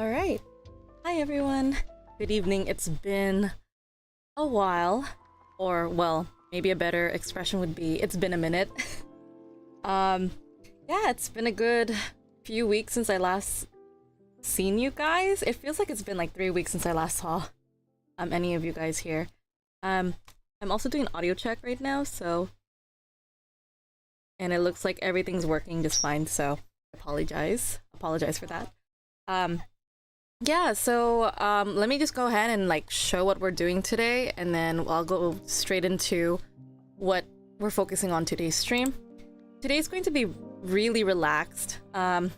Alright. Hi everyone. Good evening. It's been a while. Or, well, maybe a better expression would be it's been a minute. Yeah, it's been a good few weeks since I last seen you guys. It feels like it's been like 3 weeks since I last saw any of you guys here. I'm also doing audio check right now, so and it looks like everything's working just fine, so apologize for that. Yeah, so let me just go ahead and like show what we're doing today, and then I'll go straight into what we're focusing on today's stream. Today's going to be really relaxed,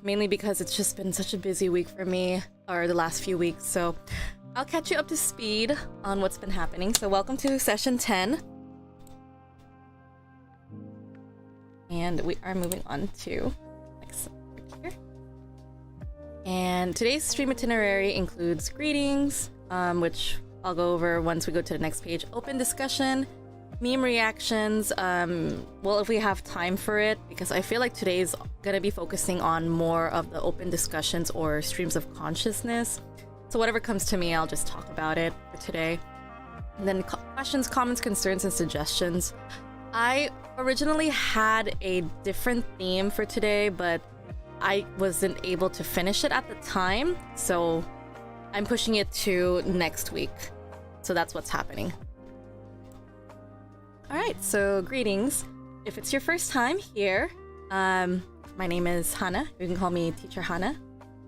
mainly because it's just been such a busy week for me, or the last few weeks, so I'll catch you up to speed on what's been happening. So welcome to session 10. And we are moving on to next here. And today's stream itinerary includes greetings, which I'll go over once we go to the next page, open discussion, meme reactions, well, if we have time for it, because I feel like today's gonna be focusing on more of the open discussions or streams of consciousness. So whatever comes to me, I'll just talk about it for today. And then questions, comments, concerns, and suggestions. I originally had a different theme for today, but I wasn't able to finish it at the time, so I'm pushing it to next week. So that's what's happening. Alright, so greetings. If it's your first time here, my name is Hana. You can call me Teacher Hana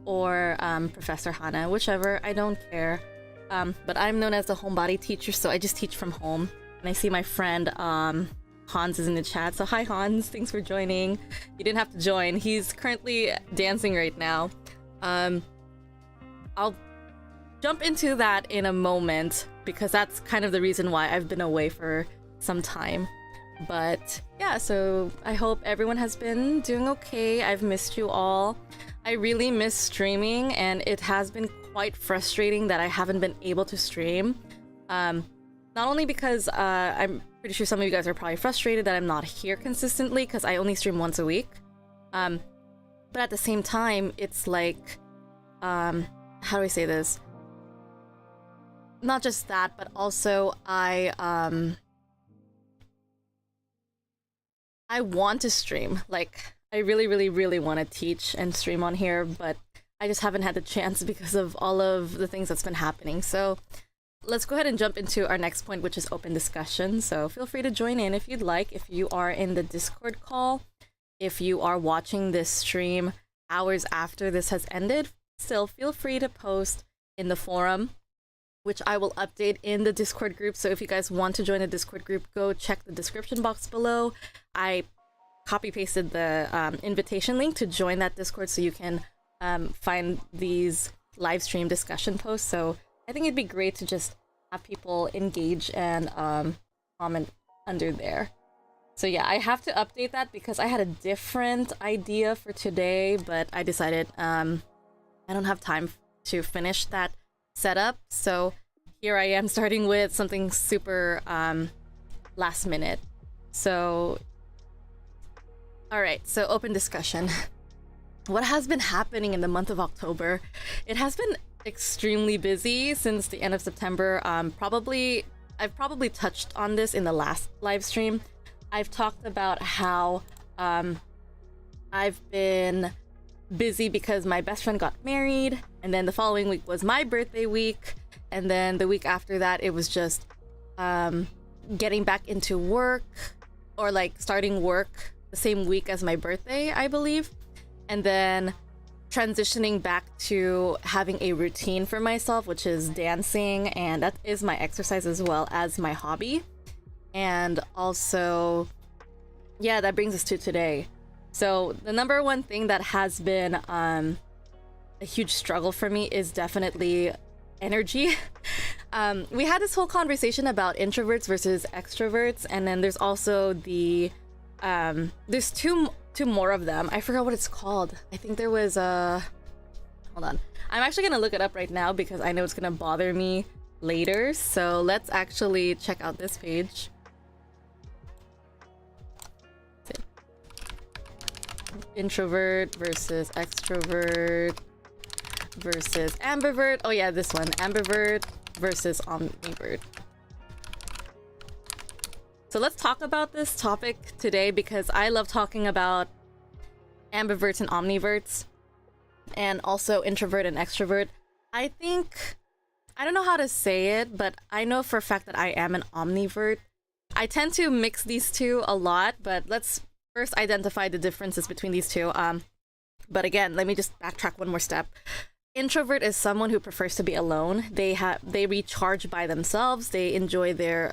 or Professor Hana, whichever, I don't care. But I'm known as the Homebody teacher, so I just teach from home. And I see my friend Hans is in the chat, so hi Hans, thanks for joining. You didn't have to join, he's currently dancing right now. I'll jump into that in a moment, because that's kind of the reason why I've been away for some time. But yeah, so I hope everyone has been doing okay. I've missed you all. I really miss streaming, and it has been quite frustrating that I haven't been able to stream. Not only because I'm pretty sure some of you guys are probably frustrated that I'm not here consistently, because I only stream once a week. But at the same time, it's like, how do I say this? Not just that, but also I want to stream. Like, I really want to teach and stream on here, but I just haven't had the chance because of all of the things that's been happening. So let's go ahead and jump into our next point, which is open discussion. So feel free to join in if you'd like, if you are in the Discord call, if you are watching this stream hours after this has ended, still feel free to post in the forum, which I will update in the Discord group. So if you guys want to join the Discord group, go check the description box below. I copy pasted the invitation link to join that Discord, so you can find these live stream discussion posts. So I think it'd be great to just have people engage and comment under there. So yeah, I have to update that because I had a different idea for today, but I decided I don't have time to finish that setup. So here I am starting with something super last minute. So alright, so open discussion. What has been happening in the month of October? It has been extremely busy since the end of September. I've probably touched on this in the last live stream. I've talked about how I've been busy because my best friend got married, and then the following week was my birthday week, and then the week after that it was just getting back into work, or like starting work the same week as my birthday, I believe, and then transitioning back to having a routine for myself, which is dancing, and that is my exercise as well as my hobby. And also, yeah, that brings us to today. So the number one thing that has been a huge struggle for me is definitely energy. We had this whole conversation about introverts versus extroverts, and then there's also the there's two more of them. I forgot what it's called. I think there was a hold on, I'm actually gonna look it up right now because I know it's gonna bother me later. So let's actually check out this page. Introvert versus extrovert. versus ambivert. Oh yeah, this one. Ambivert versus omnivert. So let's talk about this topic today because I love talking about ambiverts and omniverts and also introvert and extrovert. I don't know how to say it, but I know for a fact that I am an omnivert. I tend to mix these two a lot, but let's first identify the differences between these two. But again, let me just backtrack one more step. Introvert is someone who prefers to be alone. They recharge by themselves. They enjoy their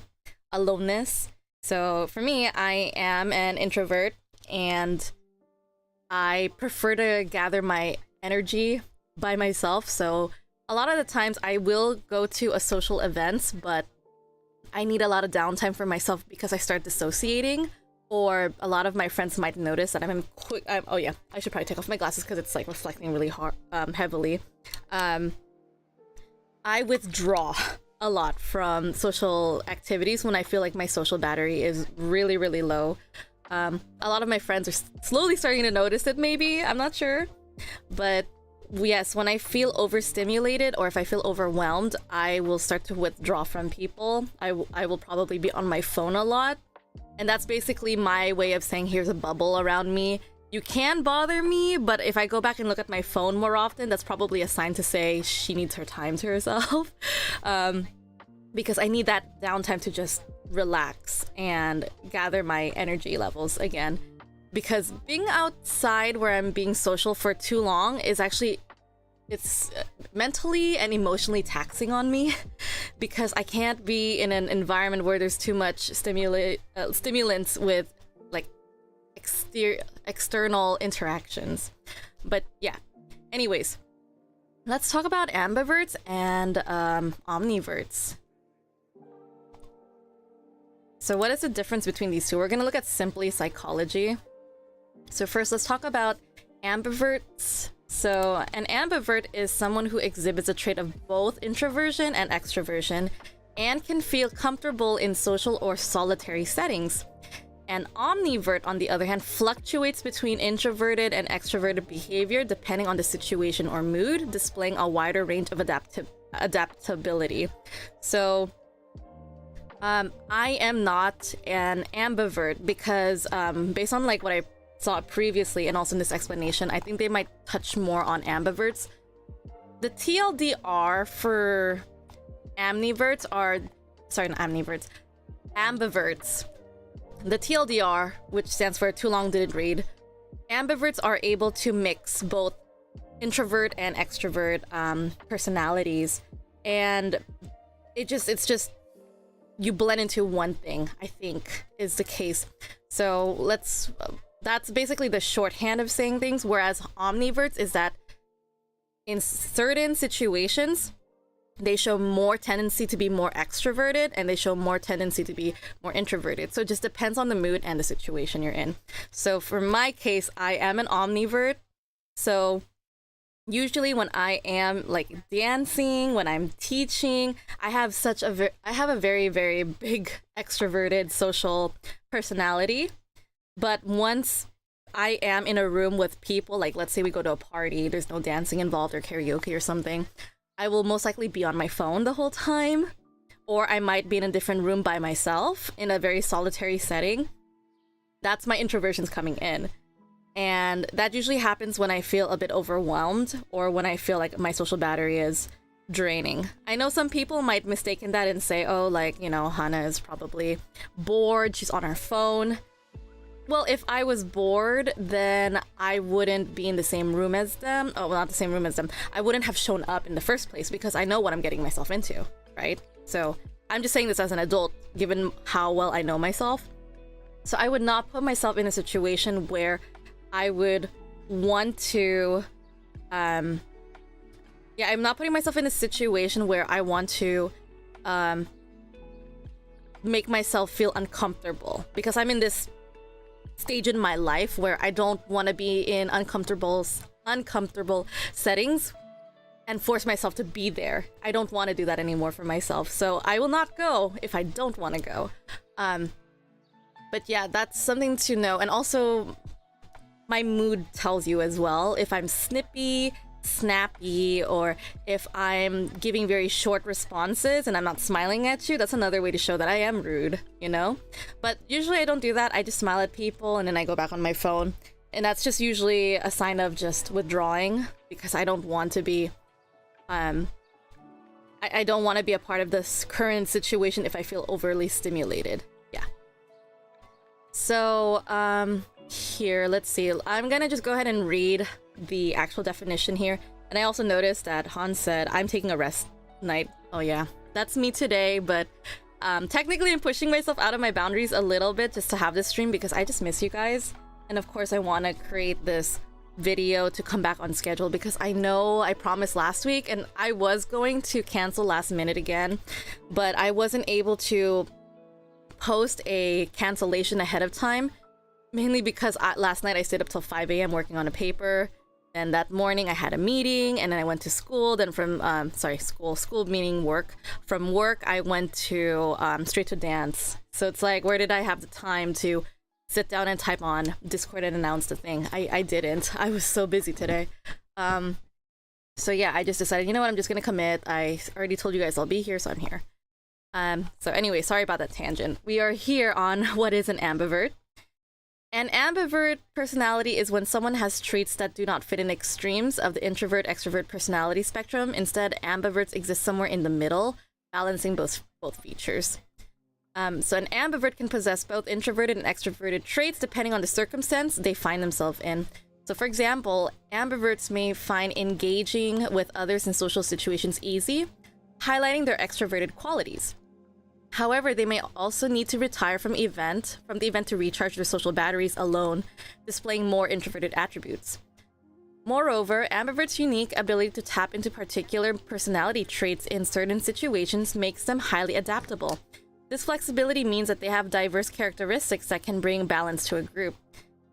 aloneness. So for me, I am an introvert and I prefer to gather my energy by myself. So a lot of the times I will go to a social events, but I need a lot of downtime for myself because I start dissociating, or a lot of my friends might notice that oh yeah, I should probably take off my glasses because it's like reflecting really hard, heavily. I withdraw a lot from social activities when I feel like my social battery is really, really low. A lot of my friends are slowly starting to notice it, maybe, I'm not sure. But yes, when I feel overstimulated or if I feel overwhelmed, I will start to withdraw from people. I will probably be on my phone a lot. And that's basically my way of saying here's a bubble around me. You can bother me, but if I go back and look at my phone more often, that's probably a sign to say she needs her time to herself. Because I need that downtime to just relax and gather my energy levels again. Because being outside where I'm being social for too long is actually, it's mentally and emotionally taxing on me because I can't be in an environment where there's too much stimulants with like external interactions. But yeah, anyways, let's talk about ambiverts and omniverts. So what is the difference between these two? We're going to look at simply psychology. So first, let's talk about ambiverts. So an ambivert is someone who exhibits a trait of both introversion and extroversion and can feel comfortable in social or solitary settings. An omnivert, on the other hand, fluctuates between introverted and extroverted behavior depending on the situation or mood, displaying a wider range of adaptability. So I am not an ambivert because based on like what I saw previously and also in this explanation, I think they might touch more on ambiverts. The TLDR for ambiverts are, sorry, not ambiverts, ambiverts. The TLDR, which stands for too long didn't read, ambiverts are able to mix both introvert and extrovert personalities, and it's just you blend into one thing, I think, is the case. So that's basically the shorthand of saying things, whereas omniverts is that in certain situations, they show more tendency to be more extroverted and they show more tendency to be more introverted. So it just depends on the mood and the situation you're in. So for my case, I am an omnivert. So usually when I am like dancing, when I'm teaching, I have a very, very big extroverted social personality. But once I am in a room with people, like let's say we go to a party, there's no dancing involved or karaoke or something, I will most likely be on my phone the whole time, or I might be in a different room by myself in a very solitary setting. That's my introversions coming in. And that usually happens when I feel a bit overwhelmed or when I feel like my social battery is draining. I know some people might mistake that and say, oh, like, you know, Hannah is probably bored, she's on her phone. Well, if I was bored, then I wouldn't be in the same room as them. Oh, well, not the same room as them. I wouldn't have shown up in the first place because I know what I'm getting myself into, right? So I'm just saying this as an adult, given how well I know myself. So I would not put myself in a situation where I would want to, I'm not putting myself in a situation where I want to make myself feel uncomfortable because I'm in this stage in my life where I don't want to be in uncomfortable settings and force myself to be there. I don't want to do that anymore for myself. So I will not go if I don't want to go. But yeah, that's something to know. And also my mood tells you as well. If I'm snippy, snappy, or if I'm giving very short responses and I'm not smiling at you, that's another way to show that I am rude, you know? But usually I don't do that. I just smile at people and then I go back on my phone. And that's just usually a sign of just withdrawing, because I don't want to be, I don't want to be a part of this current situation if I feel overly stimulated. Yeah. So, here, let's see. I'm gonna just go ahead and read the actual definition here. And I also noticed that Han said, I'm taking a rest night. Oh yeah, that's me today, but technically I'm pushing myself out of my boundaries a little bit just to have this stream because I just miss you guys. And of course I want to create this video to come back on schedule, because I know I promised last week and I was going to cancel last minute again, but I wasn't able to post a cancellation ahead of time, mainly because last night I stayed up till 5 a.m. working on a paper, and that morning I had a meeting, and then I went to school. Then from school meaning work. From work I went to straight to dance. So it's like, where did I have the time to sit down and type on Discord and announce the thing? I didn't. I was so busy today. So yeah, I just decided, you know what, I'm just gonna commit. I already told you guys I'll be here, so I'm here. So anyway, sorry about that tangent. We are here on what is an ambivert. An ambivert personality is when someone has traits that do not fit in extremes of the introvert-extrovert personality spectrum. Instead, ambiverts exist somewhere in the middle, balancing both features. So an ambivert can possess both introverted and extroverted traits depending on the circumstance they find themselves in. So for example, ambiverts may find engaging with others in social situations easy, highlighting their extroverted qualities. However, they may also need to retire from the event to recharge their social batteries alone, displaying more introverted attributes. Moreover, ambiverts' unique ability to tap into particular personality traits in certain situations makes them highly adaptable. This flexibility means that they have diverse characteristics that can bring balance to a group.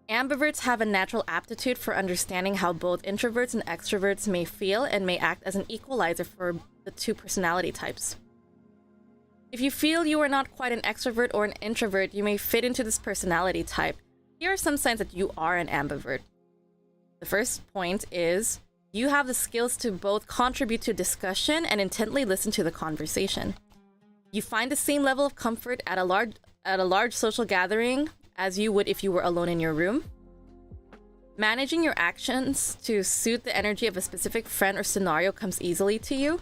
Ambiverts have a natural aptitude for understanding how both introverts and extroverts may feel and may act as an equalizer for the two personality types. If you feel you are not quite an extrovert or an introvert, you may fit into this personality type. Here are some signs that you are an ambivert. The first point is you have the skills to both contribute to discussion and intently listen to the conversation. You find the same level of comfort at a large social gathering as you would if you were alone in your room. Managing your actions to suit the energy of a specific friend or scenario comes easily to you.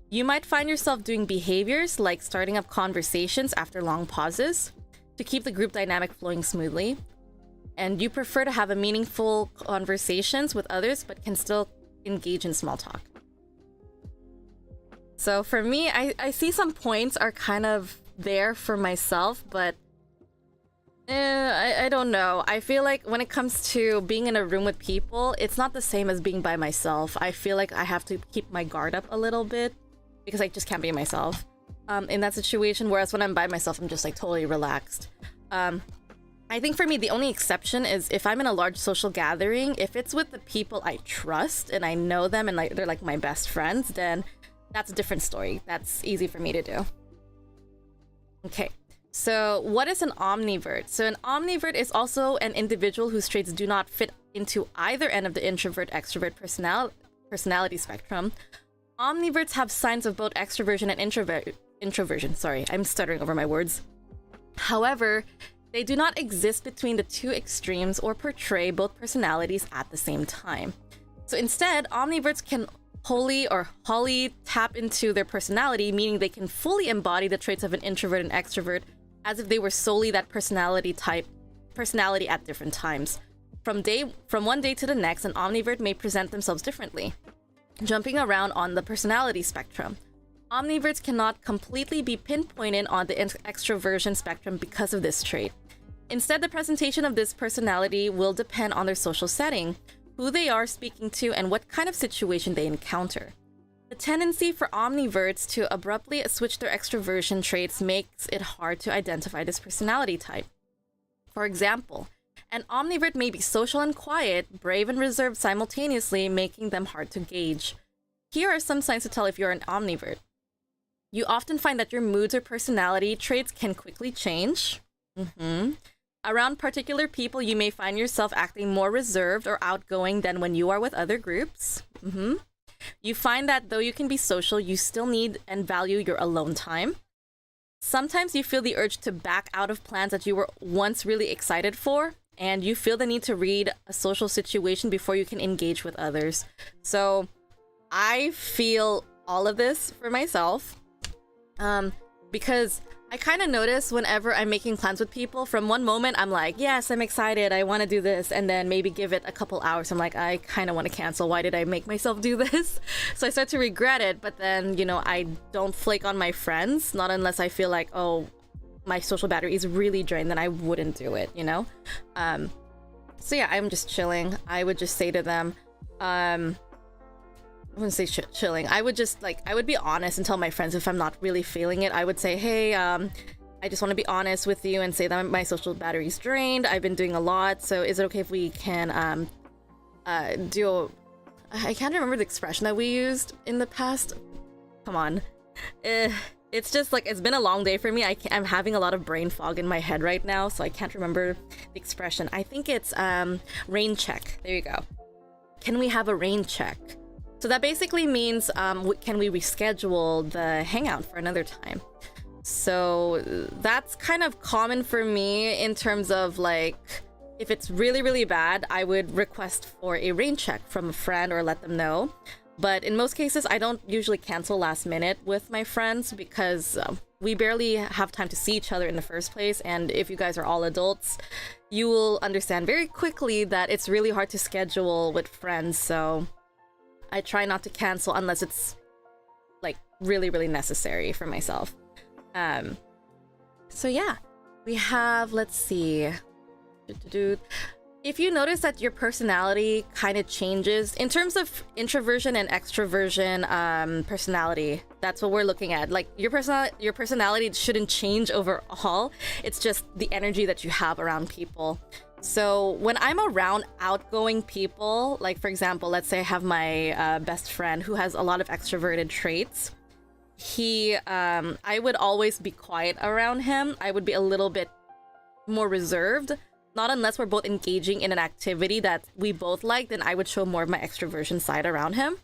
You might find yourself doing behaviors like starting up conversations after long pauses to keep the group dynamic flowing smoothly. And you prefer to have meaningful conversations with others but can still engage in small talk. So for me, I see some points are kind of there for myself, but I don't know. I feel like when it comes to being in a room with people, it's not the same as being by myself. I feel like I have to keep my guard up a little bit because I just can't be myself in that situation. Whereas when I'm by myself, I'm just like totally relaxed. I think for me, the only exception is if I'm in a large social gathering, if it's with the people I trust and I know them and like they're like my best friends, then that's a different story. That's easy for me to do. Okay, so what is an omnivert? So an omnivert is also an individual whose traits do not fit into either end of the introvert-extrovert personality spectrum. Omniverts have signs of both extroversion and introversion. Sorry, I'm stuttering over my words. However, they do not exist between the two extremes or portray both personalities at the same time. So instead, omniverts can wholly tap into their personality, meaning they can fully embody the traits of an introvert and extrovert as if they were solely that personality at different times. From one day to the next, an omnivert may present themselves differently, jumping around on the personality spectrum. Omniverts cannot completely be pinpointed on the extroversion spectrum because of this trait. Instead, the presentation of this personality will depend on their social setting, who they are speaking to, and what kind of situation they encounter. The tendency for omniverts to abruptly switch their extroversion traits makes it hard to identify this personality type. For example, an omnivert may be social and quiet, brave and reserved simultaneously, making them hard to gauge. Here are some signs to tell if you're an omnivert. You often find that your moods or personality traits can quickly change. Around particular people, you may find yourself acting more reserved or outgoing than when you are with other groups. You find that though you can be social, you still need and value your alone time. Sometimes you feel the urge to back out of plans that you were once really excited for, and you feel the need to read a social situation before you can engage with others. So I feel all of this for myself, because I kind of notice whenever I'm making plans with people, from one moment I'm like, yes, I'm excited, I want to do this, and then maybe give it a couple hours, I'm like, I kind of want to cancel. Why did I make myself do this? So I start to regret it, but then, you know, I don't flake on my friends, not unless I feel like, oh, my social battery is really drained, then I wouldn't do it, you know? So yeah, I'm just chilling. I would just say to them, I wouldn't say chilling. I would just I would be honest and tell my friends if I'm not really feeling it. I would say, hey, I just want to be honest with you and say that my social battery's drained. I've been doing a lot, so is it okay if we can I can't remember the expression that we used in the past. Come on. It's just it's been a long day for me. I'm having a lot of brain fog in my head right now, so I can't remember the expression. I think it's rain check. There you go. Can we have a rain check? So that basically means, can we reschedule the hangout for another time? So that's kind of common for me in terms of if it's really, really bad, I would request for a rain check from a friend or let them know. But in most cases, I don't usually cancel last minute with my friends because we barely have time to see each other in the first place. And if you guys are all adults, you will understand very quickly that it's really hard to schedule with friends. So I try not to cancel unless it's really, really necessary for myself. So yeah, we have, let's see. If you notice that your personality kind of changes in terms of introversion and extroversion personality, that's what we're looking at. Your personality shouldn't change overall. It's just the energy that you have around people. So when I'm around outgoing people, for example, let's say I have my best friend who has a lot of extroverted traits. I would always be quiet around him. I would be a little bit more reserved. Not unless we're both engaging in an activity that we both like, then I would show more of my extroversion side around him.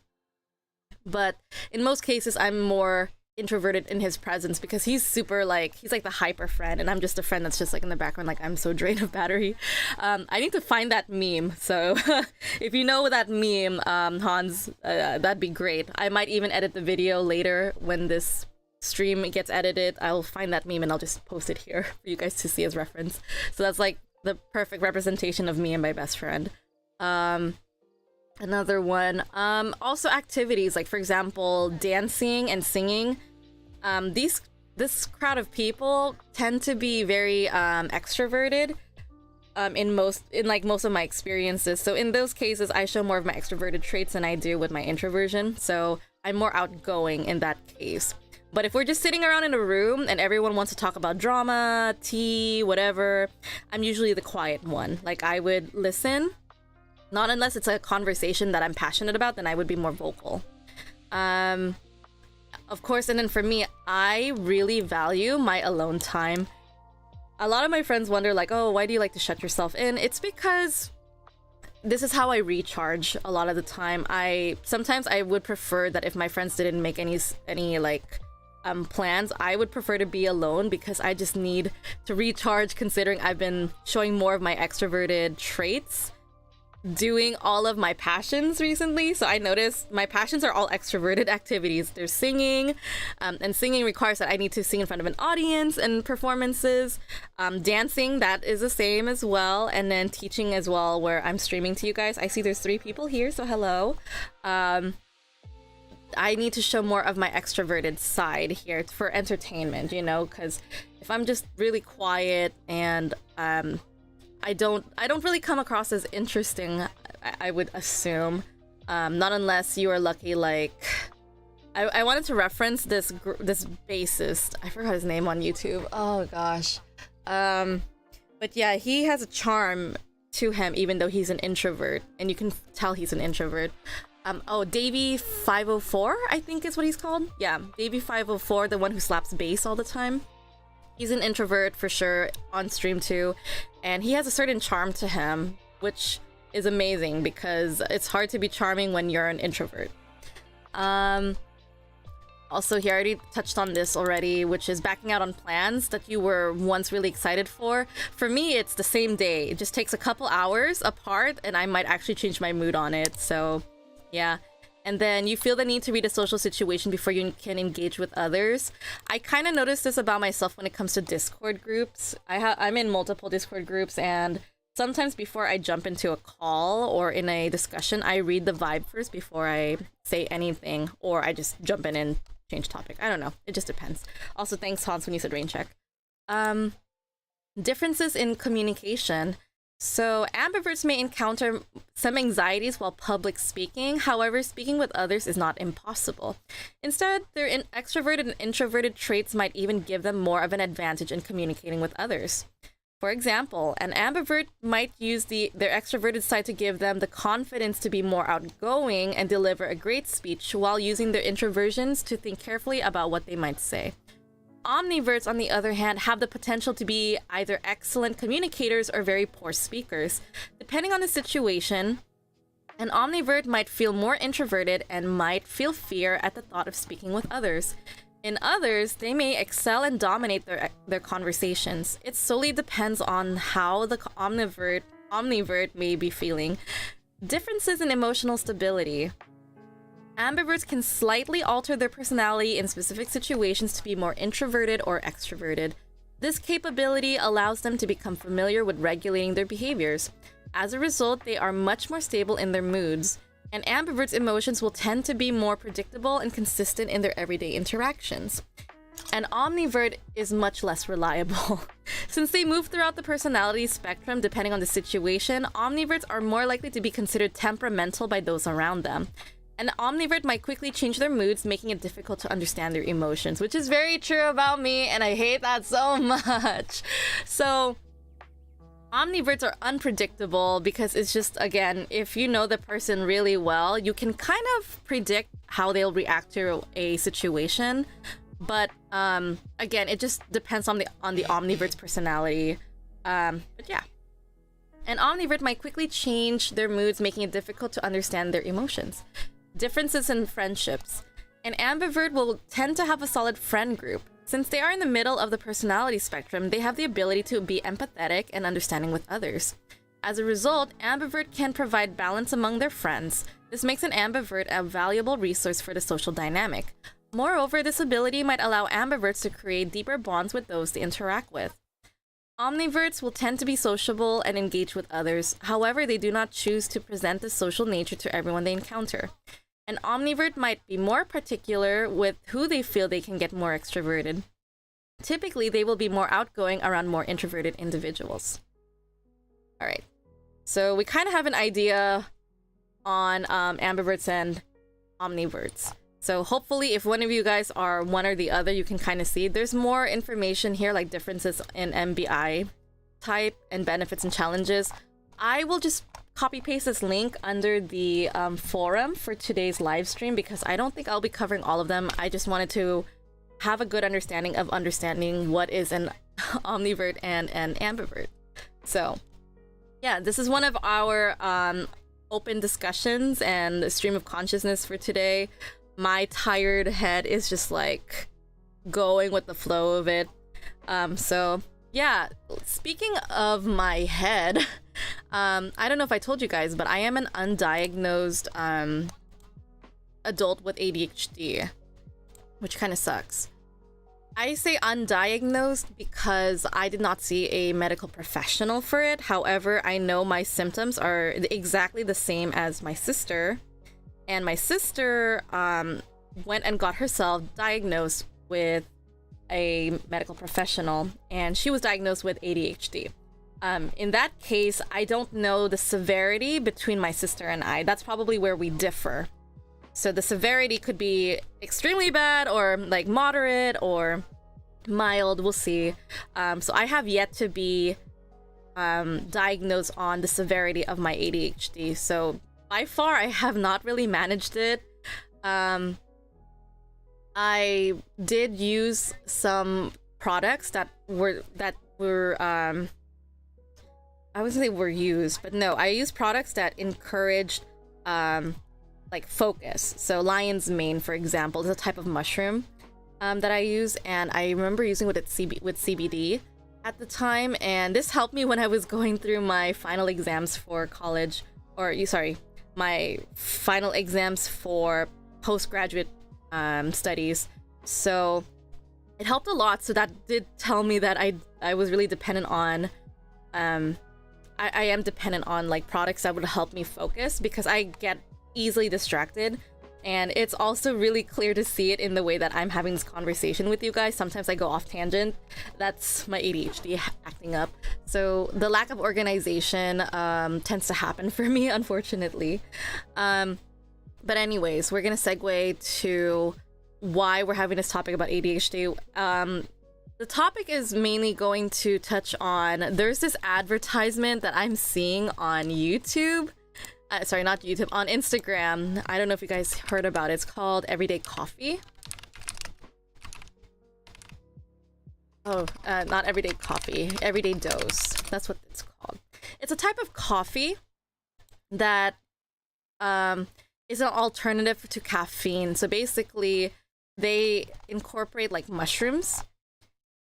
But in most cases, I'm more introverted in his presence because he's super he's the hyper friend, and I'm just a friend that's just in the background, I'm so drained of battery. I need to find that meme, so if you know that meme, Hans, that'd be great. I might even edit the video later when this stream gets edited. I'll find that meme and I'll just post it here for you guys to see as reference. So that's the perfect representation of me and my best friend. Another one, also activities, for example, dancing and singing. This crowd of people tend to be very extroverted in most of my experiences. So in those cases, I show more of my extroverted traits than I do with my introversion. So I'm more outgoing in that case. But if we're just sitting around in a room and everyone wants to talk about drama, tea, whatever, I'm usually the quiet one. I would listen. Not unless it's a conversation that I'm passionate about, then I would be more vocal. Of course, and then for me, I really value my alone time. A lot of my friends wonder oh, why do you like to shut yourself in? It's because this is how I recharge a lot of the time. Sometimes I would prefer that if my friends didn't make any plans, I would prefer to be alone because I just need to recharge, considering I've been showing more of my extroverted traits, doing all of my passions recently. So I noticed my passions are all extroverted activities. There's singing, and singing requires that I need to sing in front of an audience and performances. Dancing, that is the same as well. And then teaching as well, where I'm streaming to you guys. I see there's 3 people here, so hello. I need to show more of my extroverted side here for entertainment, because if I'm just really quiet and I don't really come across as interesting, I would assume. Not unless you are lucky. I wanted to reference this bassist. I forgot his name on YouTube. Oh gosh. But yeah, he has a charm to him, even though he's an introvert, and you can tell he's an introvert. Davey 504, I think is what he's called. Yeah, Davey 504, the one who slaps bass all the time. He's an introvert for sure, on stream too, and he has a certain charm to him, which is amazing because it's hard to be charming when you're an introvert. Also, he already touched on this already, which is backing out on plans that you were once really excited for. For me, it's the same day. It just takes a couple hours apart and I might actually change my mood on it. So, yeah. And then you feel the need to read a social situation before you can engage with others. I kind of noticed this about myself when it comes to Discord groups. I'm in multiple Discord groups, and sometimes before I jump into a call or in a discussion, I read the vibe first before I say anything, or I just jump in and change topic. I don't know. It just depends. Also, thanks, Hans, when you said rain check. Differences in communication. So ambiverts may encounter some anxieties while public speaking. However, speaking with others is not impossible. Instead, their extroverted and introverted traits might even give them more of an advantage in communicating with others. For example, an ambivert might use their extroverted side to give them the confidence to be more outgoing and deliver a great speech, while using their introversions to think carefully about what they might say. Omniverts, on the other hand, have the potential to be either excellent communicators or very poor speakers. Depending on the situation, an omnivert might feel more introverted and might feel fear at the thought of speaking with others. In others, they may excel and dominate their conversations. It solely depends on how the omnivert may be feeling. Differences in emotional stability. Ambiverts can slightly alter their personality in specific situations to be more introverted or extroverted. This capability allows them to become familiar with regulating their behaviors. As a result, they are much more stable in their moods, and ambiverts' emotions will tend to be more predictable and consistent in their everyday interactions. An omnivert is much less reliable. Since they move throughout the personality spectrum depending on the situation, omniverts are more likely to be considered temperamental by those around them. An omnivert might quickly change their moods, making it difficult to understand their emotions, which is very true about me, and I hate that so much. So, omniverts are unpredictable because it's just, again, if you know the person really well, you can kind of predict how they'll react to a situation. But again, it just depends on the omnivert's personality. But yeah. An omnivert might quickly change their moods, making it difficult to understand their emotions. Differences in friendships. An ambivert will tend to have a solid friend group. Since they are in the middle of the personality spectrum, they have the ability to be empathetic and understanding with others. As a result, ambivert can provide balance among their friends. This makes an ambivert a valuable resource for the social dynamic. Moreover, this ability might allow ambiverts to create deeper bonds with those they interact with. Omniverts will tend to be sociable and engage with others. However, they do not choose to present this social nature to everyone they encounter. An omnivert might be more particular with who they feel they can get more extroverted. Typically, they will be more outgoing around more introverted individuals. All right, so we kind of have an idea on ambiverts and omniverts. So hopefully, if one of you guys are one or the other, you can kind of see. There's more information here, like differences in MBI type and benefits and challenges. I will just copy paste this link under the forum for today's live stream because I don't think I'll be covering all of them. I just wanted to have a good understanding what is an omnivert and an ambivert. So yeah, this is one of our open discussions and stream of consciousness for today. My tired head is just like going with the flow of it. So yeah, speaking of my head, I don't know if I told you guys, but I am an undiagnosed adult with ADHD, which kind of sucks. I say undiagnosed because I did not see a medical professional for it. However, I know my symptoms are exactly the same as my sister. And my sister went and got herself diagnosed with a medical professional, and she was diagnosed with ADHD. In that case, I don't know the severity between my sister and I. That's probably where we differ. So the severity could be extremely bad or like moderate or mild. We'll see. So I have yet to be diagnosed on the severity of my ADHD. So by far, I have not really managed it. I did use some products that were I wouldn't say were used, but no, I use products that encouraged like focus. So lion's mane, for example, is a type of mushroom that I use, and I remember using with CBD at the time, and this helped me when I was going through my final exams for college, or sorry, my final exams for postgraduate studies. So it helped a lot. So that did tell me that I was really dependent on I am dependent on like products that would help me focus, because I get easily distracted. And it's also really clear to see it in the way that I'm having this conversation with you guys. Sometimes I go off tangent. That's my ADHD acting up. So the lack of organization tends to happen for me, unfortunately. But anyways, we're gonna segue to why we're having this topic about ADHD. The topic is mainly going to touch on, there's this advertisement that I'm seeing on YouTube. Sorry, not YouTube, on Instagram. I don't know if you guys heard about it. It's called Everyday Coffee. Oh, not Everyday Coffee, Everyday Dose. That's what it's called. It's a type of coffee that is an alternative to caffeine. So basically, they incorporate like mushrooms.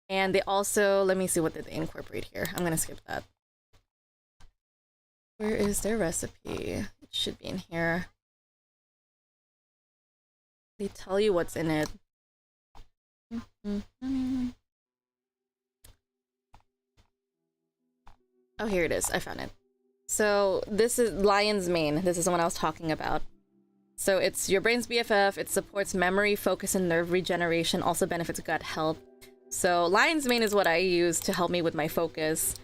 And they also, let me see what did they incorporate here. I'm gonna skip that. Where is their recipe? It should be in here. They tell you what's in it. Oh, here it is. I found it. So this is lion's mane. This is the one I was talking about. So it's your brain's BFF. It supports memory, focus, and nerve regeneration. Also benefits gut health. So lion's mane is what I use to help me with my focus.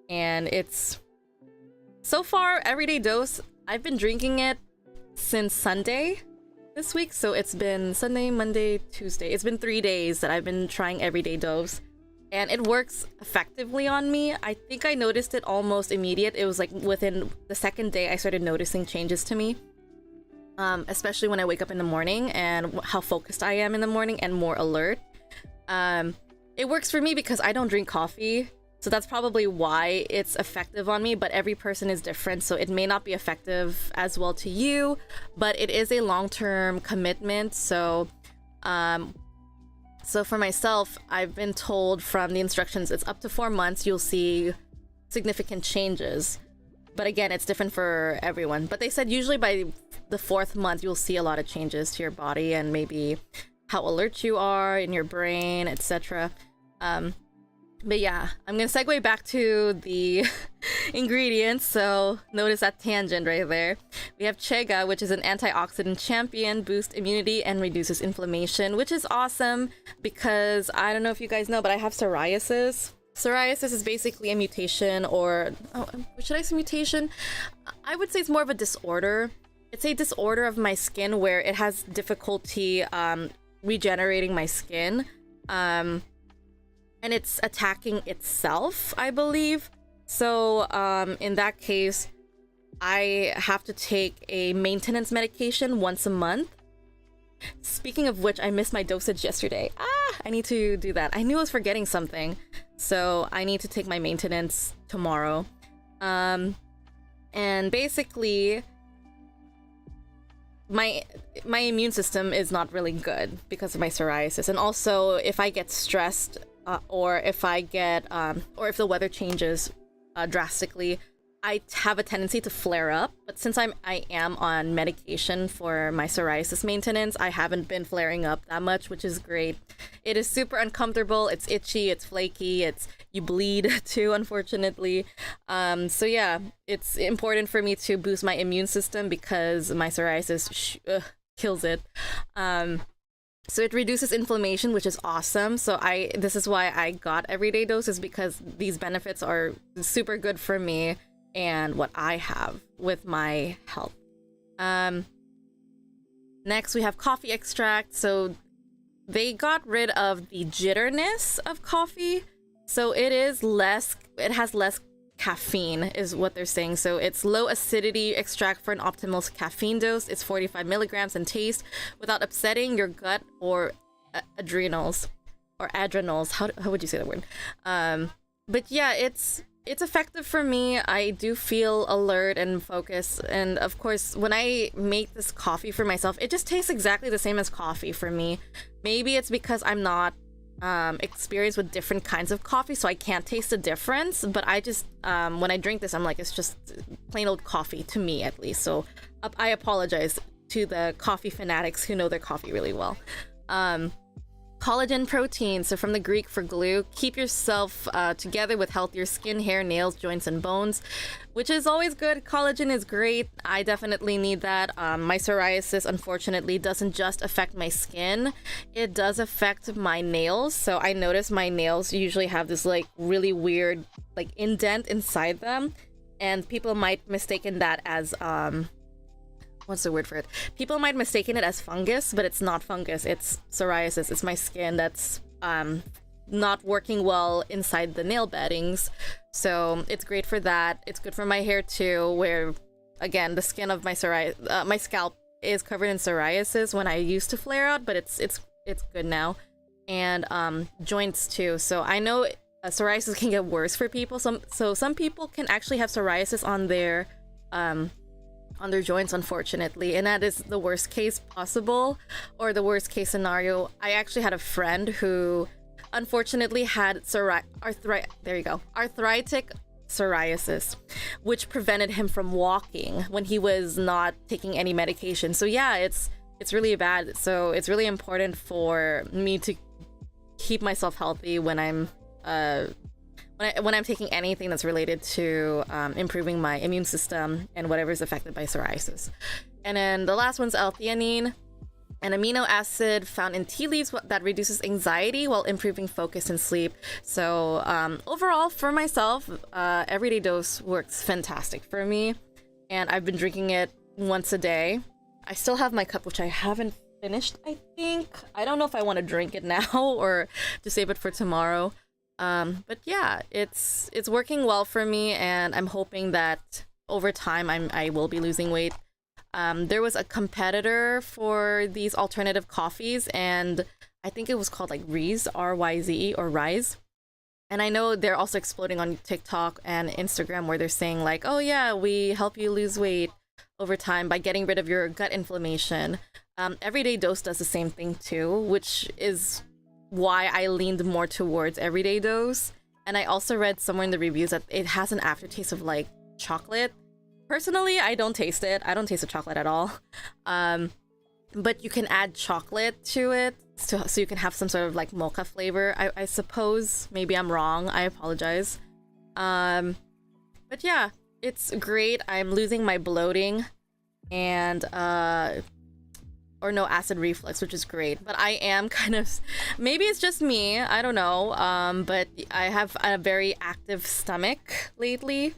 And it's, so far, Everyday Dose, I've been drinking it since Sunday this week. So it's been Sunday, Monday, Tuesday. It's been 3 days that I've been trying Everyday Dose. And it works effectively on me. I think I noticed it almost immediate. It was like within the second day I started noticing changes to me. Especially when I wake up in the morning and how focused I am in the morning and more alert. It works for me because I don't drink coffee. So that's probably why it's effective on me, but every person is different, so it may not be effective as well to you, but it is a long-term commitment. So for myself, I've been told from the instructions it's up to 4 months you'll see significant changes. But again, it's different for everyone. But they said usually by the 4th month you'll see a lot of changes to your body and maybe how alert you are in your brain, etc. But yeah, I'm gonna segue back to the ingredients. So notice that tangent right there. We have chaga, which is an antioxidant champion, boosts immunity and reduces inflammation, which is awesome because I don't know if you guys know, but I have psoriasis. Psoriasis is basically a mutation, or should I say mutation? I would say it's more of a disorder. It's a disorder of my skin where it has difficulty regenerating my skin. And it's attacking itself, I believe. So in that case, I have to take a maintenance medication once a month. Speaking of which, I missed my dosage yesterday. I need to do that. I knew I was forgetting something. So I need to take my maintenance tomorrow. And basically, my immune system is not really good because of my psoriasis. And also, if I get stressed, or if the weather changes drastically, I have a tendency to flare up. But since I am on medication for my psoriasis maintenance, I haven't been flaring up that much, which is great. It is super uncomfortable. It's itchy. It's flaky. You bleed too, unfortunately. So yeah, it's important for me to boost my immune system because my psoriasis kills it. So it reduces inflammation, which is awesome. So this is why I got Everyday Doses, because these benefits are super good for me and what I have with my health. Next, we have coffee extract. So they got rid of the jitterness of coffee. So it has less caffeine is what they're saying. So it's low acidity extract for an optimal caffeine dose. It's 45 milligrams in taste without upsetting your gut or adrenals or adrenals. How would you say that word? But yeah, it's it's effective for me. I do feel alert and focused. And of course, when I make this coffee for myself, it just tastes exactly the same as coffee for me. Maybe it's because I'm not experienced with different kinds of coffee, so I can't taste the difference. But I just, when I drink this, I'm like, it's just plain old coffee to me, at least. So I apologize to the coffee fanatics who know their coffee really well. Collagen protein, so from the Greek for glue, keep yourself together with healthier skin, hair, nails, joints, and bones, which is always good. Collagen is great. I definitely need that. My psoriasis, unfortunately, doesn't just affect my skin. It does affect my nails. So I notice my nails usually have this like really weird like indent inside them, and people might mistaken that as what's the word for it? People might mistaken it as fungus, but it's not fungus. It's psoriasis. It's my skin that's not working well inside the nail beddings. So it's great for that. It's good for my hair too, where again, the skin of my my scalp is covered in psoriasis when I used to flare out, but it's good now. And joints too. So I know psoriasis can get worse for people. Some people can actually have psoriasis on their joints, unfortunately, and that is the worst case possible, or the worst case scenario. I actually had a friend who unfortunately had arthritic psoriasis, which prevented him from walking when he was not taking any medication. So yeah, it's really bad. So it's really important for me to keep myself healthy when I'm when I'm taking anything that's related to improving my immune system and whatever is affected by psoriasis. And then the last one's L-theanine, an amino acid found in tea leaves that reduces anxiety while improving focus and sleep. So overall, for myself, Everyday Dose works fantastic for me, and I've been drinking it once a day. I still have my cup, which I haven't finished, I think. I don't know if I want to drink it now or to save it for tomorrow. But yeah, it's working well for me, and I'm hoping that over time I will be losing weight. There was a competitor for these alternative coffees, and I think it was called like Rise, R-Y-Z-E, or Rise. And I know they're also exploding on TikTok and Instagram, where they're saying like, oh yeah, we help you lose weight over time by getting rid of your gut inflammation. Everyday Dose does the same thing too, which is why I leaned more towards Everyday Dose. And I also read somewhere in the reviews that it has an aftertaste of like chocolate. Personally, I don't taste it. I don't taste the chocolate at all. But you can add chocolate to it so you can have some sort of like mocha flavor, I suppose. Maybe I'm wrong. I apologize. But yeah, it's great. I'm losing my bloating and or no acid reflux, which is great. But I am kind of, maybe it's just me, I don't know. But I have a very active stomach lately.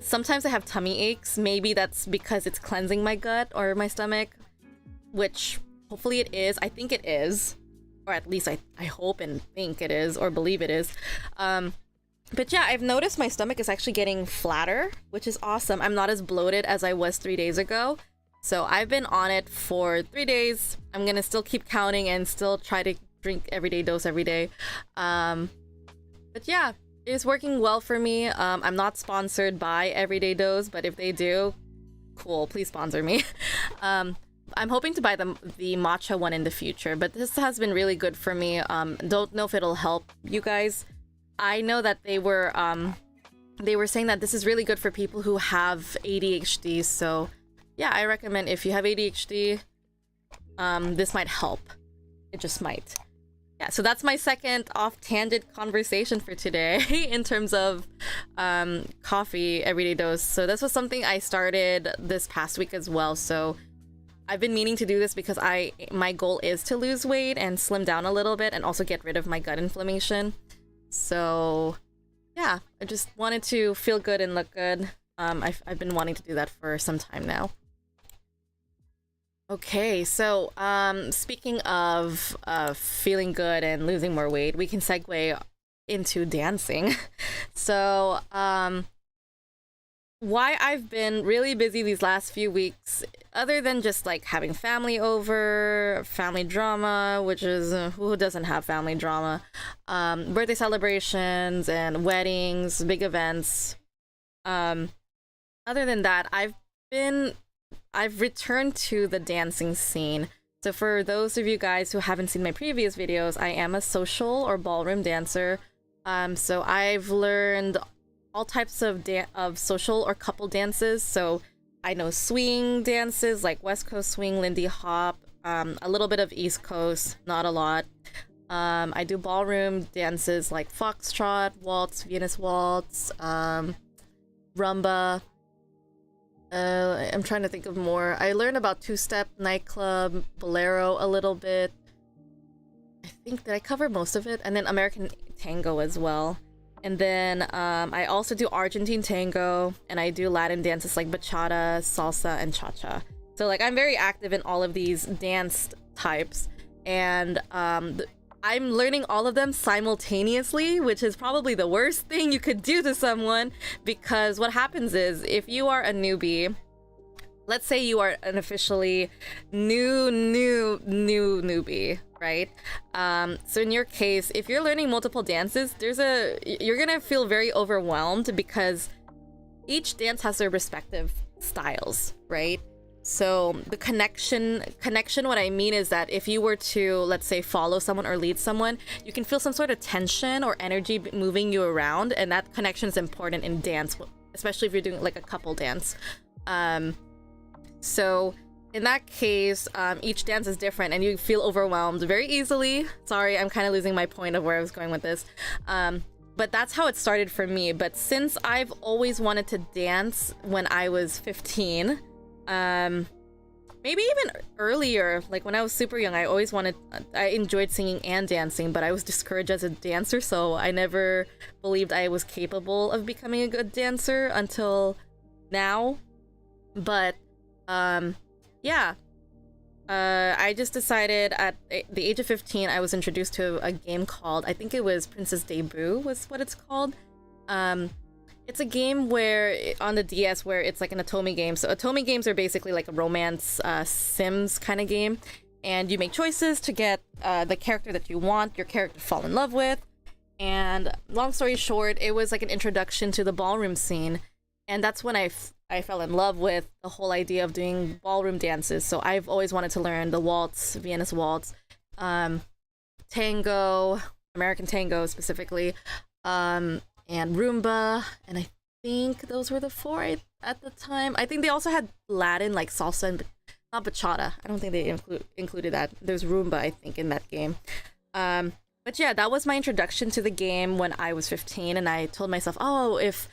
Sometimes I have tummy aches. Maybe that's because it's cleansing my gut or my stomach, which hopefully it is. I think it is, or at least I hope and think it is, or believe it is. But yeah, I've noticed my stomach is actually getting flatter, which is awesome. I'm not as bloated as I was 3 days ago. So I've been on it for 3 days. I'm gonna still keep counting and still try to drink Everyday Dose every day. But yeah, it's working well for me. I'm not sponsored by Everyday Dose, but if they do, cool, please sponsor me. I'm hoping to buy the matcha one in the future, but this has been really good for me. Don't know if it'll help you guys. I know that they were saying that this is really good for people who have ADHD, so yeah, I recommend if you have ADHD, this might help. It just might. Yeah, so that's my second off-tangent conversation for today in terms of coffee, Everyday Dose. So this was something I started this past week as well. So I've been meaning to do this because my goal is to lose weight and slim down a little bit and also get rid of my gut inflammation. So yeah, I just wanted to feel good and look good. I've been wanting to do that for some time now. Okay, so speaking of feeling good and losing more weight, we can segue into dancing. So why I've been really busy these last few weeks other than just like having family over, family drama, which is who doesn't have family drama, birthday celebrations and weddings, big events. Um, Other than that, I've returned to the dancing scene. So for those of you guys who haven't seen my previous videos, I am a social or ballroom dancer. So I've learned all types of social or couple dances. So I know swing dances like West Coast swing, Lindy Hop, a little bit of East Coast, not a lot. I do ballroom dances like foxtrot, waltz, Venus waltz, rumba. I'm trying to think of more. I learned about two-step, nightclub, bolero a little bit. I think that I covered most of it. And then American tango as well. And then I also do Argentine tango, and I do Latin dances like bachata, salsa, and cha-cha. So like I'm very active in all of these dance types, and I'm learning all of them simultaneously, which is probably the worst thing you could do to someone, because what happens is if you are a newbie, let's say you are an officially newbie, right? So in your case, if you're learning multiple dances, you're gonna feel very overwhelmed because each dance has their respective styles, right? So the connection, what I mean is that if you were to, let's say, follow someone or lead someone, you can feel some sort of tension or energy moving you around, and that connection is important in dance, especially if you're doing like a couple dance. So in that case, each dance is different and you feel overwhelmed very easily. Sorry, I'm kind of losing my point of where I was going with this. But that's how it started for me. But since I've always wanted to dance when I was 15, maybe even earlier, like when I was super young, I enjoyed singing and dancing, but I was discouraged as a dancer, so I never believed I was capable of becoming a good dancer until now. But yeah, I just decided at the age of 15, I was introduced to a game called, I think it was Princess Debut was what it's called. It's a game where on the DS where it's like an Otome game. So Otome games are basically like a romance Sims kind of game, and you make choices to get the character that you want your character to fall in love with. And long story short, it was like an introduction to the ballroom scene, and that's when I fell in love with the whole idea of doing ballroom dances. So I've always wanted to learn the waltz, Vienna waltz, tango, American tango specifically, and rumba, and I think those were the four at the time. I think they also had Latin, like salsa, and not bachata. I don't think they included that. There's rumba, I think, in that game. But yeah, that was my introduction to the game when I was 15, and I told myself, oh, if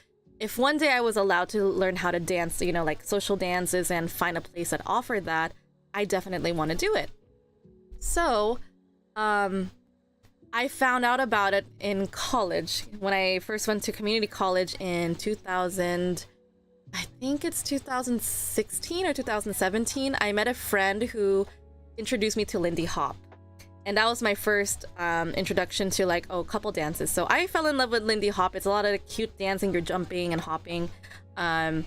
one day I was allowed to learn how to dance, you know, like social dances, and find a place that offered that, I definitely want to do it. So, I found out about it in college when I first went to community college in 2000. I think it's 2016 or 2017. I met a friend who introduced me to Lindy Hop, and that was my first introduction to like couple dances. So I fell in love with Lindy Hop. It's a lot of cute dancing. You're jumping and hopping, and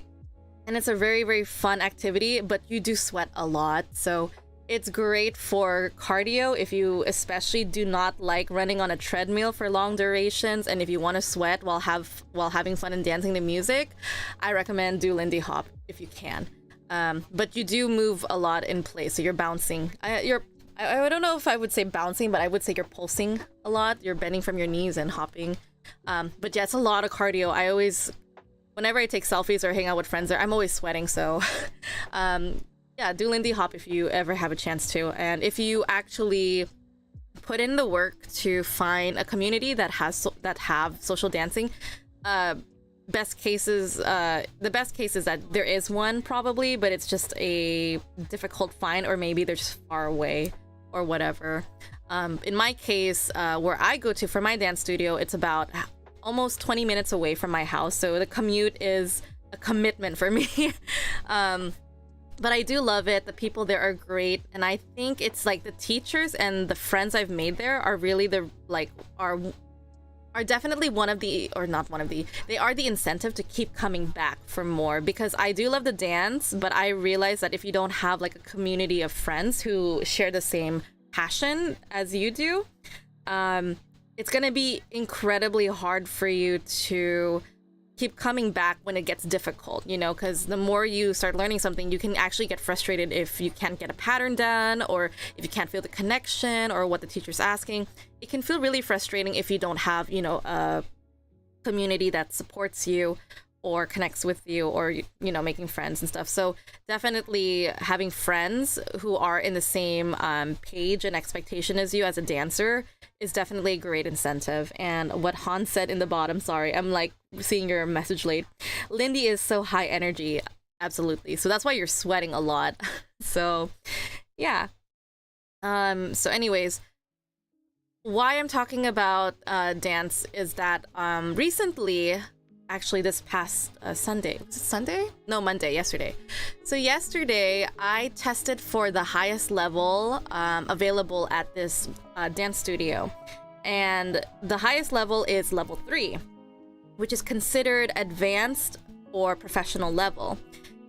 it's a very, very fun activity. But you do sweat a lot, so it's great for cardio if you especially do not like running on a treadmill for long durations, and if you want to sweat while having fun and dancing to music. I recommend do Lindy Hop if you can. But you do move a lot in place, so you're bouncing. I don't know if I would say bouncing, but I would say you're pulsing a lot. You're bending from your knees and hopping. But yeah, it's a lot of cardio. Whenever I take selfies or hang out with friends there, I'm always sweating, so yeah, do Lindy Hop if you ever have a chance to. And if you actually put in the work to find a community that have social dancing, the best case is that there is one probably, but it's just a difficult find, or maybe they're just far away or whatever. In my case, where I go to for my dance studio, it's about almost 20 minutes away from my house, so the commute is a commitment for me. But I do love it. The people there are great, and I think it's like the teachers and the friends I've made there are really are are definitely one of the, or not one of the, they are the incentive to keep coming back for more, because I do love the dance, but I realize that if you don't have like a community of friends who share the same passion as you do, it's gonna be incredibly hard for you to keep coming back when it gets difficult, you know, because the more you start learning something, you can actually get frustrated if you can't get a pattern done, or if you can't feel the connection or what the teacher's asking. It can feel really frustrating if you don't have, you know, a community that supports you or connects with you, or, you know, making friends and stuff. So definitely having friends who are in the same page and expectation as you as a dancer is definitely a great incentive. And what Han said in the bottom, sorry, I'm like seeing your message late. Lindy is so high energy. Absolutely. So that's why you're sweating a lot. So yeah. So anyways, why I'm talking about dance is that recently, actually this past Sunday, was it Sunday? No, Monday, yesterday. So yesterday I tested for the highest level available at this dance studio. And the highest level is level 3, which is considered advanced or professional level.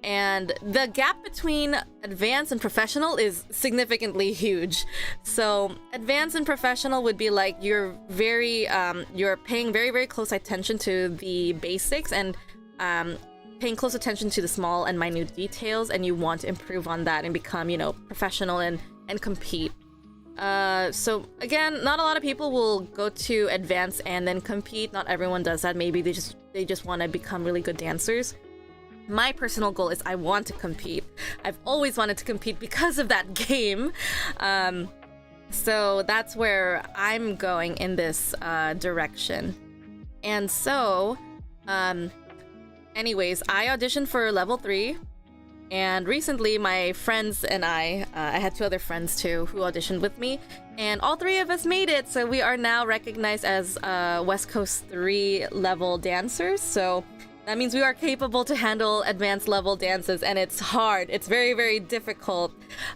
And the gap between advanced and professional is significantly huge. So advanced and professional would be like you're paying very, very close attention to the basics, and paying close attention to the small and minute details, and you want to improve on that and become, you know, professional and compete. So again, not a lot of people will go to advanced and then compete. Not everyone does that. Maybe they just want to become really good dancers. My personal goal is I want to compete. I've always wanted to compete because of that game. So that's where I'm going in this direction. And so, anyways, I auditioned for level 3. And recently my friends and I had 2 other friends too who auditioned with me. And all 3 of us made it. So we are now recognized as West Coast 3 level dancers. So that means we are capable to handle advanced level dances, and it's hard. It's very, very difficult,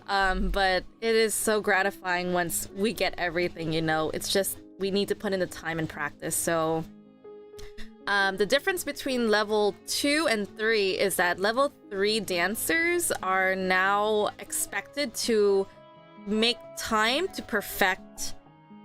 but it is so gratifying once we get everything, you know. It's just, we need to put in the time and practice. So the difference between level 2 and 3 is that level 3 dancers are now expected to make time to perfect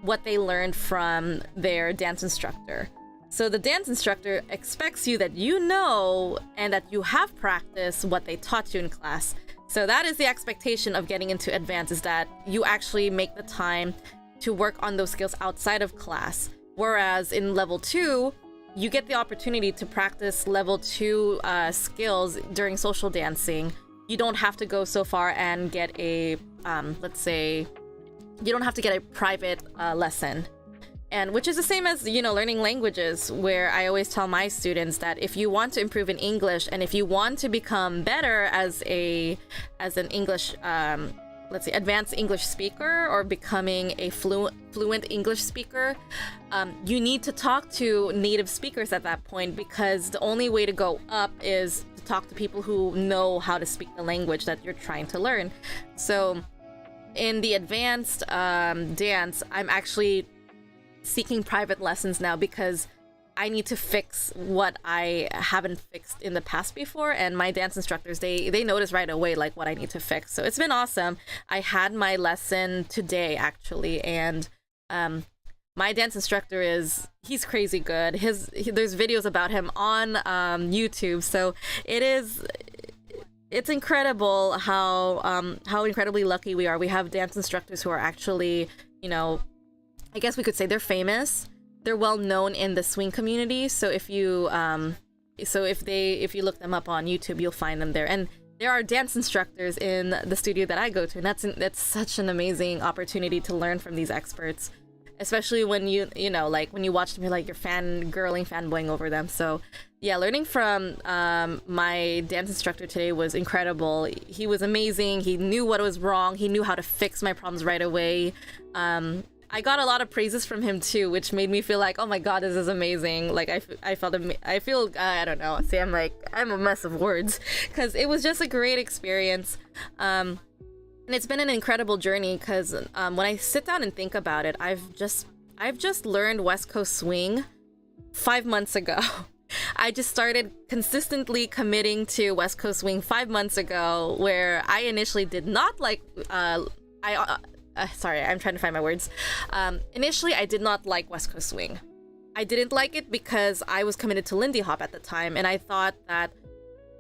what they learned from their dance instructor. So the dance instructor expects you that you know and that you have practiced what they taught you in class. So that is the expectation of getting into advanced, is that you actually make the time to work on those skills outside of class. Whereas in level 2, you get the opportunity to practice level 2 skills during social dancing. You don't have to go so far and get a, let's say, you don't have to get a private lesson. And which is the same as, you know, learning languages, where I always tell my students that if you want to improve in English, and if you want to become better as an English, let's say, advanced English speaker, or becoming a fluent English speaker, you need to talk to native speakers at that point, because the only way to go up is to talk to people who know how to speak the language that you're trying to learn. So in the advanced dance, I'm actually seeking private lessons now, because I need to fix what I haven't fixed in the past before, and my dance instructors, they notice right away like what I need to fix. So it's been awesome. I had my lesson today actually, and my dance instructor he's crazy good. There's videos about him on YouTube, so it's incredible how incredibly lucky we are. We have dance instructors who are actually, you know, I guess we could say they're famous. They're well known in the swing community. So if you look them up on YouTube, you'll find them there. And there are dance instructors in the studio that I go to, and that's such an amazing opportunity to learn from these experts. Especially when you know, like when you watch them, you're like, you're fanboying over them. So yeah, learning from my dance instructor today was incredible. He was amazing. He knew what was wrong. He knew how to fix my problems right away. I got a lot of praises from him too, which made me feel like, oh my god, this is amazing. Like I feel I don't know. See, I'm a mess of words, because it was just a great experience. And it's been an incredible journey, because when I sit down and think about it, I've just learned West Coast swing 5 months ago. I just started consistently committing to West Coast Swing 5 months ago, where I initially did not like. Sorry, I'm trying to find my words. Initially, I did not like West Coast Swing. I didn't like it because I was committed to Lindy Hop at the time, and I thought that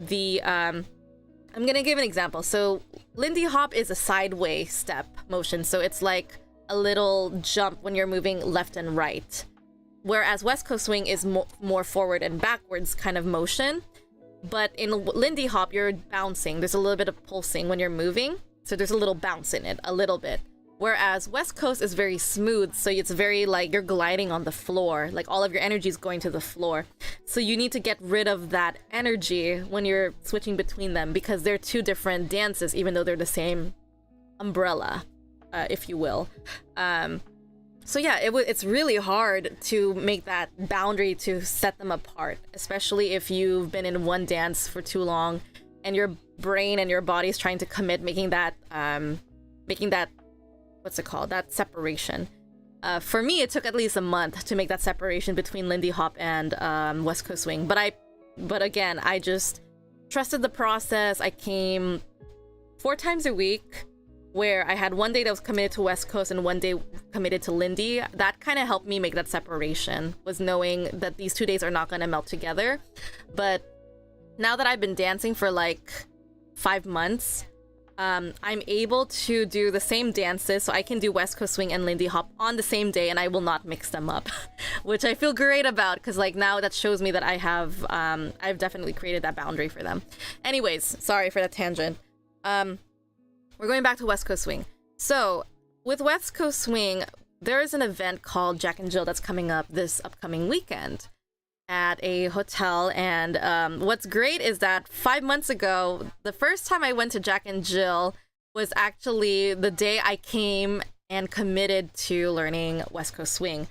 I'm gonna give an example. So Lindy Hop is a sideway step motion, so it's like a little jump when you're moving left and right. Whereas West Coast Swing is more forward and backwards kind of motion. But in Lindy Hop, you're bouncing. There's a little bit of pulsing when you're moving. So there's a little bounce in it, a little bit. Whereas West Coast is very smooth, so it's very like you're gliding on the floor. Like all of your energy is going to the floor. So you need to get rid of that energy when you're switching between them, because they're two different dances, even though they're the same umbrella, if you will. So yeah, it's really hard to make that boundary to set them apart, especially if you've been in one dance for too long and your brain and your body is trying to commit making that what's it called, that separation. For me, it took at least a month to make that separation between Lindy Hop and West Coast Swing. But again, I just trusted the process. I came 4 times a week, where I had one day that was committed to West Coast and one day committed to Lindy. That kind of helped me make that separation, was knowing that these 2 days are not going to melt together. But now that I've been dancing for like 5 months, I'm able to do the same dances, so I can do West Coast Swing and Lindy Hop on the same day, and I will not mix them up, which I feel great about, because like now that shows me that I've definitely created that boundary for them. Anyways, sorry for that tangent. We're going back to West Coast Swing. So with West Coast Swing, there is an event called Jack and Jill that's coming up this upcoming weekend at a hotel. And what's great is that 5 months ago, the first time I went to Jack and Jill was actually the day I came and committed to learning West Coast Swing.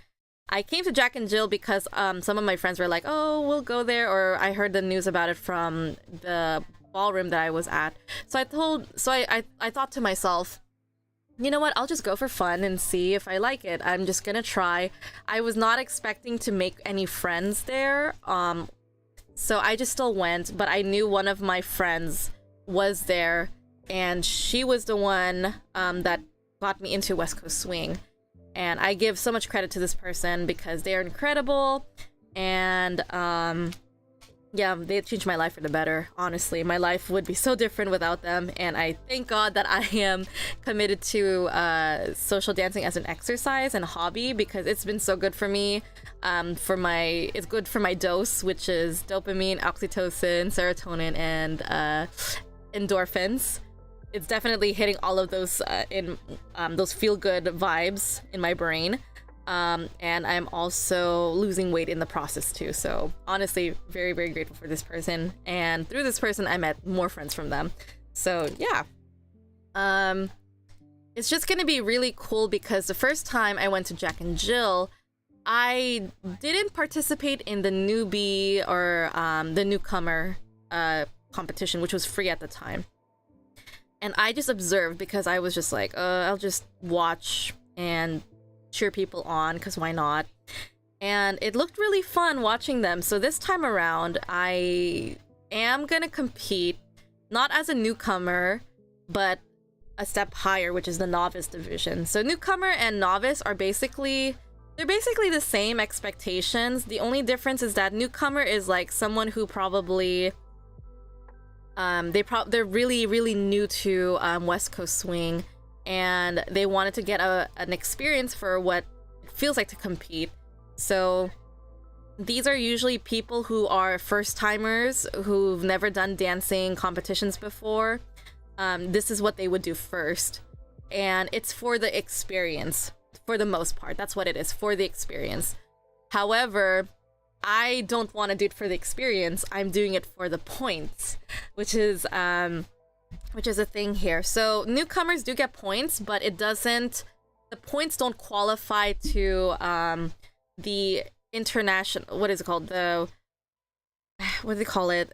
I came to Jack and Jill because some of my friends were like, oh, we'll go there, or I heard the news about it from the ballroom that I was at. So I thought to myself, you know what, I'll just go for fun and see if I like it. I'm just gonna try. I was not expecting to make any friends there, so I just still went. But I knew one of my friends was there, and she was the one that got me into West Coast Swing. And I give so much credit to this person because they are incredible, and yeah, they changed my life for the better. Honestly, my life would be so different without them, and I thank God that I am committed to social dancing as an exercise and hobby, because it's been so good for me. It's good for my dose, which is dopamine, oxytocin, serotonin, and endorphins. It's definitely hitting all of those in those feel-good vibes in my brain. And I'm also losing weight in the process too. So honestly, very, very grateful for this person. And through this person, I met more friends from them. So yeah. It's just gonna be really cool because the first time I went to Jack and Jill, I didn't participate in the newbie or the newcomer competition, which was free at the time. And I just observed because I was just like, I'll just watch and cheer people on, because why not? And it looked really fun watching them. So this time around, I am gonna compete, not as a newcomer, but a step higher, which is the novice division. So newcomer and novice are basically the same expectations. The only difference is that newcomer is like someone who probably they're really, really new to West Coast Swing, and they wanted to get an experience for what it feels like to compete. So these are usually people who are first-timers, who've never done dancing competitions before. This is what they would do first. And it's for the experience, for the most part. That's what it is, for the experience. However, I don't want to do it for the experience. I'm doing it for the points, which is a thing here. So newcomers do get points, but the points don't qualify to the international, what is it called? What do they call it?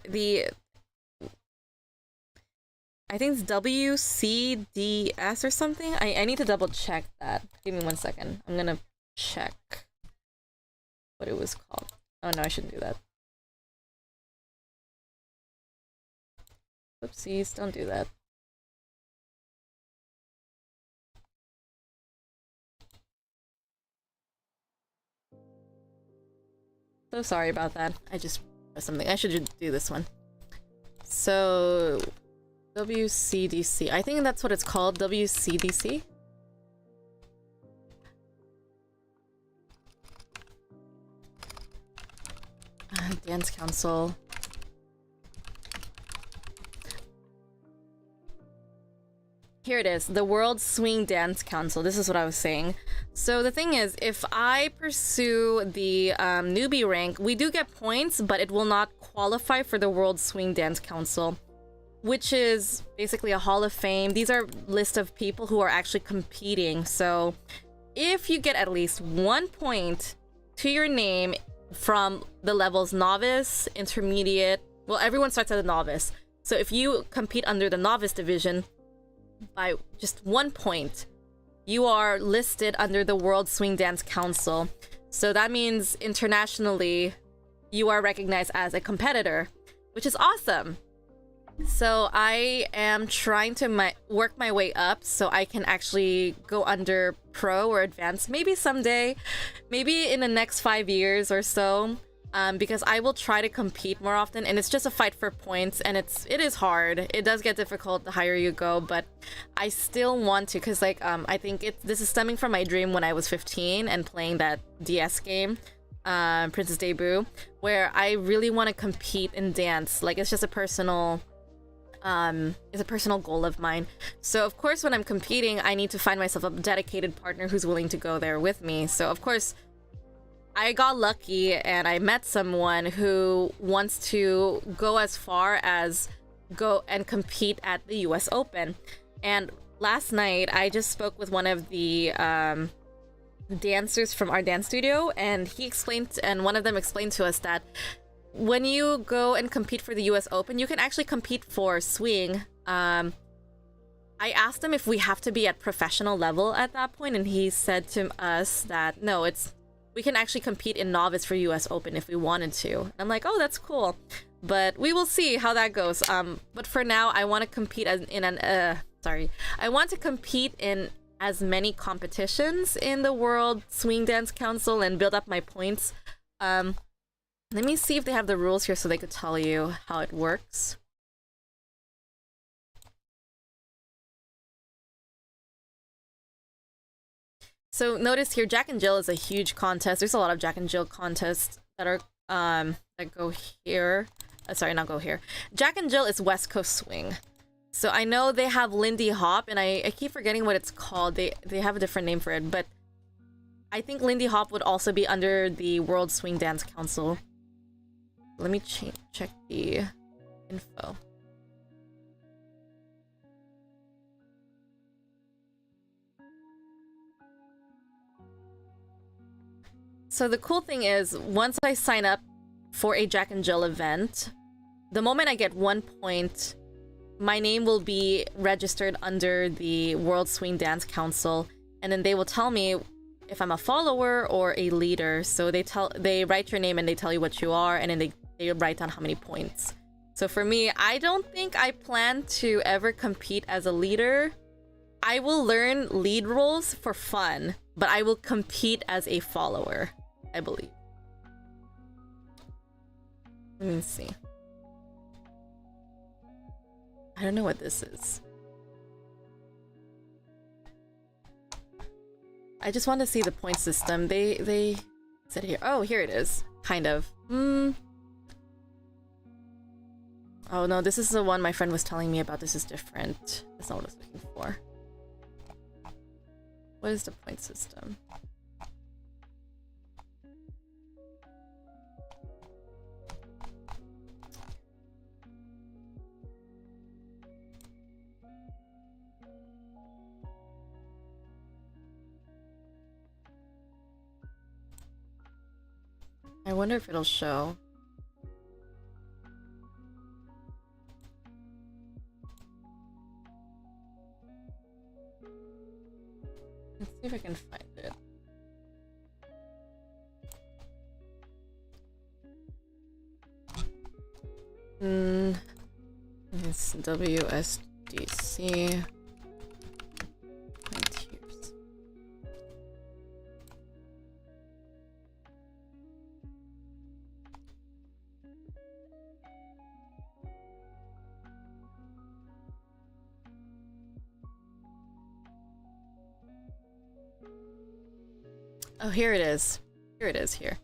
I think it's WCDS or something. I need to double check that. Give me 1 second. I'm gonna check what it was called. Oh no, I shouldn't do that. Oopsies, don't do that. So sorry about that. I just pressed something. I should do this one. So, WCDC. I think that's what it's called, WCDC. Dance Council. Here it is, the World Swing Dance Council. This is what I was saying. So the thing is, if I pursue the newbie rank, we do get points, but it will not qualify for the World Swing Dance Council, which is basically a Hall of Fame. These are list of people who are actually competing. So if you get at least 1 point to your name from the levels novice, intermediate, well, everyone starts at a novice. So if you compete under the novice division, by just 1 point, you are listed under the World Swing Dance Council. So that means internationally, you are recognized as a competitor, which is awesome. So I am trying to work my way up so I can actually go under pro or advanced, maybe someday, maybe in the next 5 years or so. Because I will try to compete more often, and it's just a fight for points, and it is hard. It does get difficult the higher you go, but I still want to, because like I think this is stemming from my dream when I was 15 and playing that DS game, Princess Debut, where I really want to compete in dance. Like it's just a personal goal of mine. So of course when I'm competing, I need to find myself a dedicated partner who's willing to go there with me. So of course I got lucky and I met someone who wants to go as far as go and compete at the US Open. And last night I just spoke with one of the dancers from our dance studio, and one of them explained to us that when you go and compete for the US Open, you can actually compete for swing. I asked him if we have to be at professional level at that point, and he said to us that no, we can actually compete in novice for US Open if we wanted to. I'm like, oh, that's cool. But we will see how that goes. But for now, I want to compete I want to compete in as many competitions in the World Swing Dance Council and build up my points. Let me see if they have the rules here so they could tell you how it works. So notice here, Jack and Jill is a huge contest. There's a lot of Jack and Jill contests that are that go here. Sorry, not go here. Jack and Jill is West Coast Swing. So I know they have Lindy Hop, and I keep forgetting what it's called. They have a different name for it, but I think Lindy Hop would also be under the World Swing Dance Council. Let me check the info. So the cool thing is, once I sign up for a Jack and Jill event, the moment I get 1 point, my name will be registered under the World Swing Dance Council, and then they will tell me if I'm a follower or a leader. So they write your name and they tell you what you are, and then they write down how many points. So for me, I don't think I plan to ever compete as a leader. I will learn lead roles for fun, but I will compete as a follower, I believe. Let me see. I don't know what this is. I just want to see the point system. They said here. Oh, here it is. Kind of. Oh no, this is the one my friend was telling me about. This is different. That's not what I was looking for. What is the point system? I wonder if it'll show. Let's see if I can find it. It's WSDC. Tiers. Oh, here it is. Here it is here.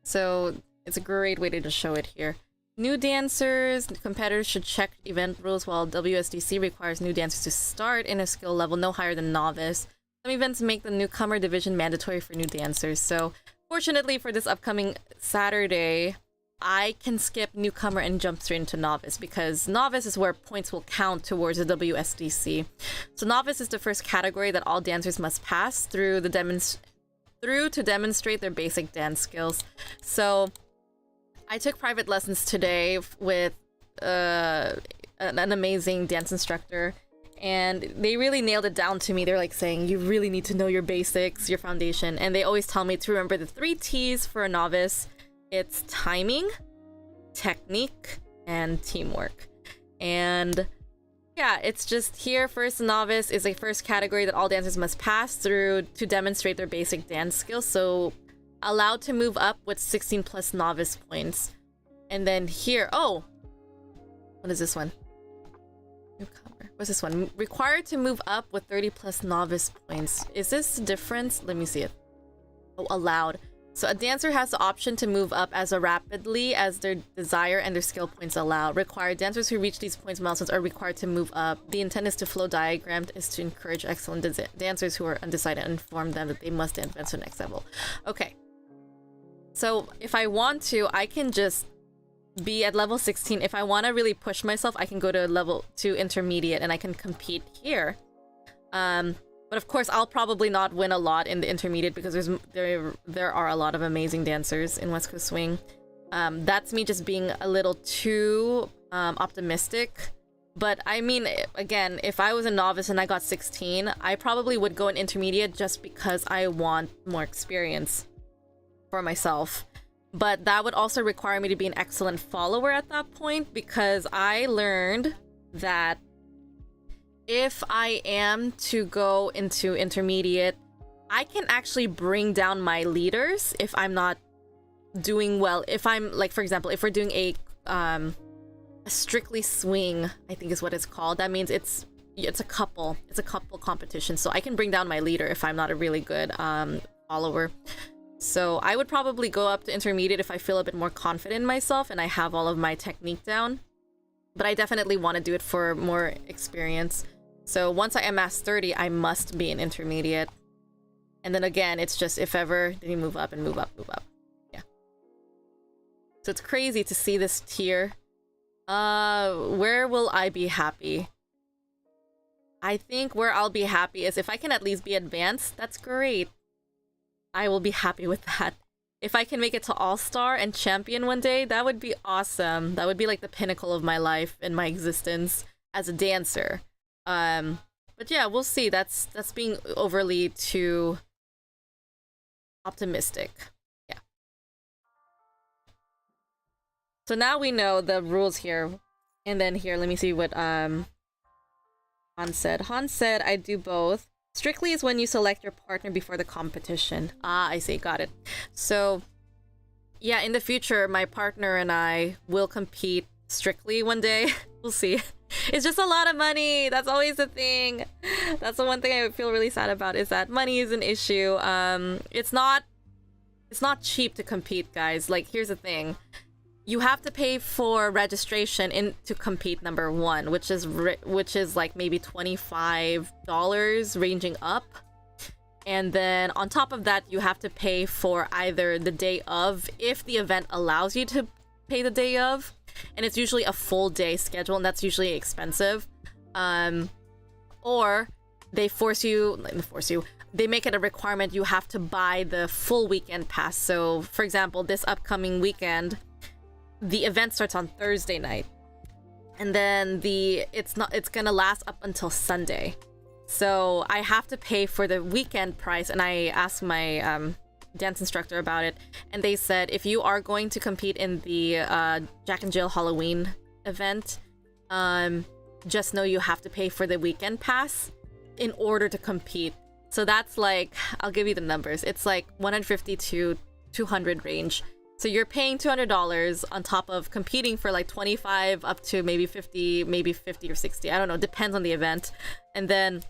So it's a great way to just show it here. New dancers, competitors should check event rules, while WSDC requires new dancers to start in a skill level no higher than novice. Some events make the newcomer division mandatory for new dancers. So fortunately for this upcoming Saturday, I can skip newcomer and jump straight into novice, because novice is where points will count towards the WSDC. So novice is the first category that all dancers must pass through to demonstrate their basic dance skills. So I took private lessons today with an amazing dance instructor, and they really nailed it down to me. They're like saying, you really need to know your basics, your foundation, and they always tell me to remember the 3 T's for a novice. It's timing, technique, and teamwork. And yeah, it's just here, first novice is a first category that all dancers must pass through to demonstrate their basic dance skills. So allowed to move up with 16 plus novice points. And then here, oh, what is this one? Newcomer. What's this one? Required to move up with 30 plus novice points. Is this the difference? Let me see it. Oh, allowed. So a dancer has the option to move up as rapidly as their desire and their skill points allow. Required dancers who reach these points milestones are required to move up. The intent is to flow diagram is to encourage excellent dancers who are undecided and inform them that they must advance to the next level. Okay. So if I want to, I can just be at level 16. If I want to really push myself, I can go to level 2 intermediate and I can compete here. But of course, I'll probably not win a lot in the intermediate because there are a lot of amazing dancers in West Coast Swing. That's me just being a little too optimistic. But I mean, again, if I was a novice and I got 16, I probably would go in intermediate just because I want more experience for myself. But that would also require me to be an excellent follower at that point, because I learned that if I am to go into intermediate, I can actually bring down my leaders if I'm not doing well. If I'm, like, for example, if we're doing a strictly swing, I think is what it's called. That means it's a couple competition. So I can bring down my leader if I'm not a really good follower. So I would probably go up to intermediate if I feel a bit more confident in myself and I have all of my technique down. But I definitely want to do it for more experience. So once I am mass 30, I must be an intermediate. And then again, it's just if ever, then you move up and move up, move up. Yeah. So it's crazy to see this tier. Where will I be happy? I think where I'll be happy is if I can at least be advanced, that's great. I will be happy with that. If I can make it to All-Star and Champion one day, that would be awesome. That would be like the pinnacle of my life and my existence as a dancer. But yeah, we'll see. That's being overly too optimistic. Yeah. So now we know the rules here. And then here, let me see what Han said. Han said, I do both. Strictly is when you select your partner before the competition. Ah, I see. Got it. So yeah, in the future, my partner and I will compete strictly one day. We'll see. It's just a lot of money. That's always the thing. That's the one thing I feel really sad about, is that money is an issue. It's not cheap to compete, guys. Like, here's the thing. You have to pay for registration to compete, number one, which is like maybe $25 ranging up. And then on top of that, you have to pay for either the day of, if the event allows you to pay the day of, and it's usually a full day schedule, and that's usually expensive. Or they they make it a requirement you have to buy the full weekend pass. So for example, this upcoming weekend, the event starts on Thursday night, and then it's gonna last up until Sunday. So I have to pay for the weekend price, and I asked my dance instructor about it, and they said if you are going to compete in the Jack and Jill Halloween event, just know you have to pay for the weekend pass in order to compete. So that's like, I'll give you the numbers. It's like 150 to 200 range. So you're paying $200 on top of competing for like 25 up to maybe 50 or 60. I don't know, depends on the event. And then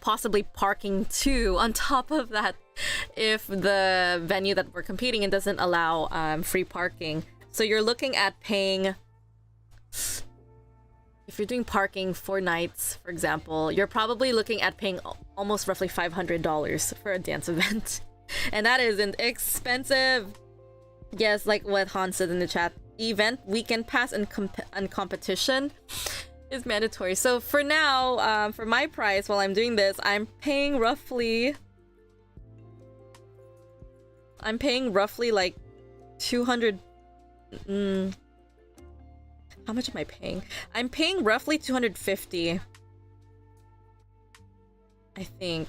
possibly parking too on top of that if the venue that we're competing in doesn't allow free parking. So you're looking at paying, if you're doing parking 4 nights, for example, you're probably looking at paying almost roughly $500 for a dance event. And that isn't expensive. Yes, like what Han said in the chat, event, weekend pass, and competition is mandatory. So for now, for my price, while I'm doing this, I'm paying roughly like 200. How much am I paying? I'm paying roughly 250. I think.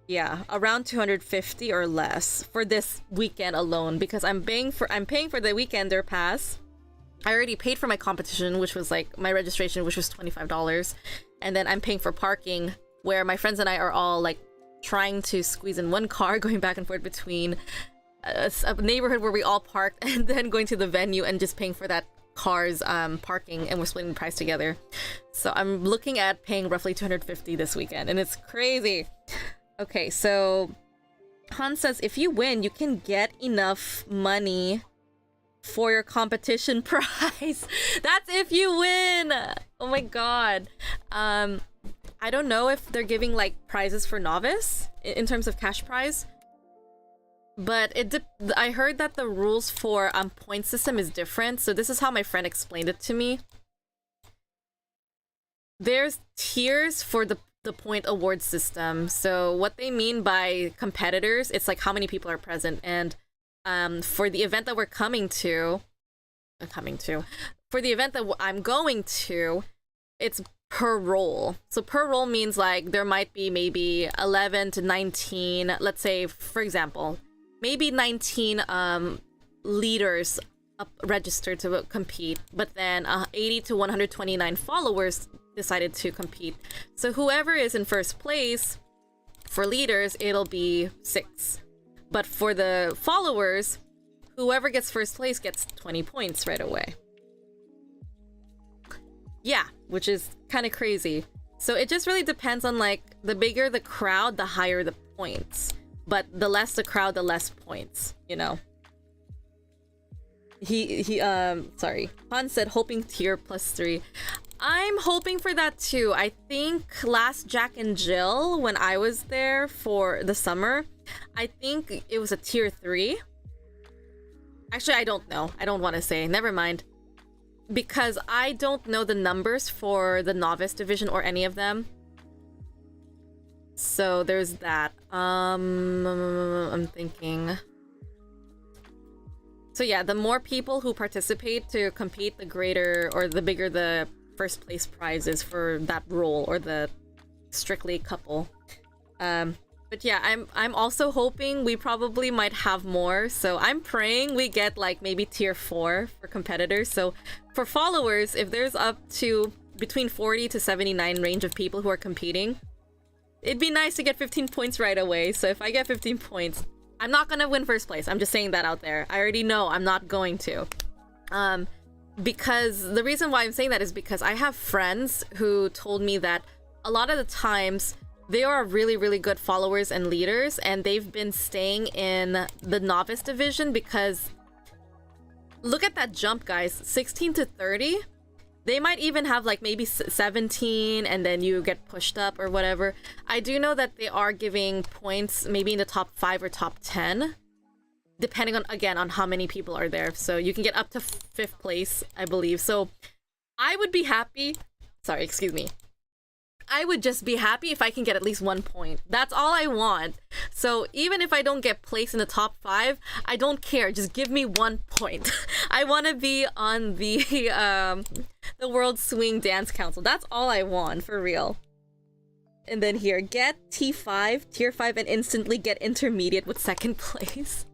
Yeah, around 250 or less for this weekend alone, because I'm paying for the weekender pass. I already paid for my competition, which was like my registration, which was $25, and then I'm paying for parking, where my friends and I are all like trying to squeeze in one car, going back and forth between a neighborhood where we all parked, and then going to the venue and just paying for that car's parking, and we're splitting the price together. So I'm looking at paying roughly 250 this weekend, and it's crazy. Okay, so Han says if you win, you can get enough money for your competition prize. That's if you win. Oh my god. I don't know if they're giving like prizes for novice in terms of cash prize, but I heard that the rules for point system is different. So this is how my friend explained it to me. There's tiers for the point award system. So what they mean by competitors, it's like how many people are present. And for the event that we're for the event that I'm going to, it's per role. So per role means like there might be maybe 11 to 19, let's say, for example, maybe 19 leaders registered to compete, but then 80 to 129 followers decided to compete. So whoever is in first place for leaders, it'll be 6. But for the followers, whoever gets first place gets 20 points right away. Yeah, which is kind of crazy. So it just really depends on like the bigger the crowd, the higher the points. But the less the crowd, the less points, you know. Sorry. Han said hoping tier +3. I'm hoping for that too. I think last Jack and Jill, when I was there for the summer, I think it was a tier 3. Actually, I don't know. I don't want to say. Never mind. Because I don't know the numbers for the novice division or any of them. So there's that. I'm thinking. So yeah, the more people who participate to compete, the greater or the bigger the first place prizes for that role or the strictly couple. But yeah, I'm also hoping we probably might have more. So I'm praying we get like maybe tier 4 for competitors. So for followers, if there's up to between 40 to 79 range of people who are competing, it'd be nice to get 15 points right away. So if I get 15 points, I'm not gonna win first place. I'm just saying that out there. I already know I'm not going to. Because the reason why I'm saying that is because I have friends who told me that a lot of the times they are really, really good followers and leaders, and they've been staying in the novice division because look at that jump, guys. 16 to 30. They might even have like maybe 17 and then you get pushed up or whatever. I do know that they are giving points maybe in the top 5 or top 10, depending on, again, on how many people are there. So you can get up to 5th place, I believe. So I would be happy. Sorry, excuse me. I would just be happy if I can get at least 1 point. That's all I want. So even if I don't get placed in the top 5, I don't care. Just give me 1 point. I want to be on the World Swing Dance Council. That's all I want, for real. And then here, get T5, tier 5, and instantly get intermediate with 2nd place.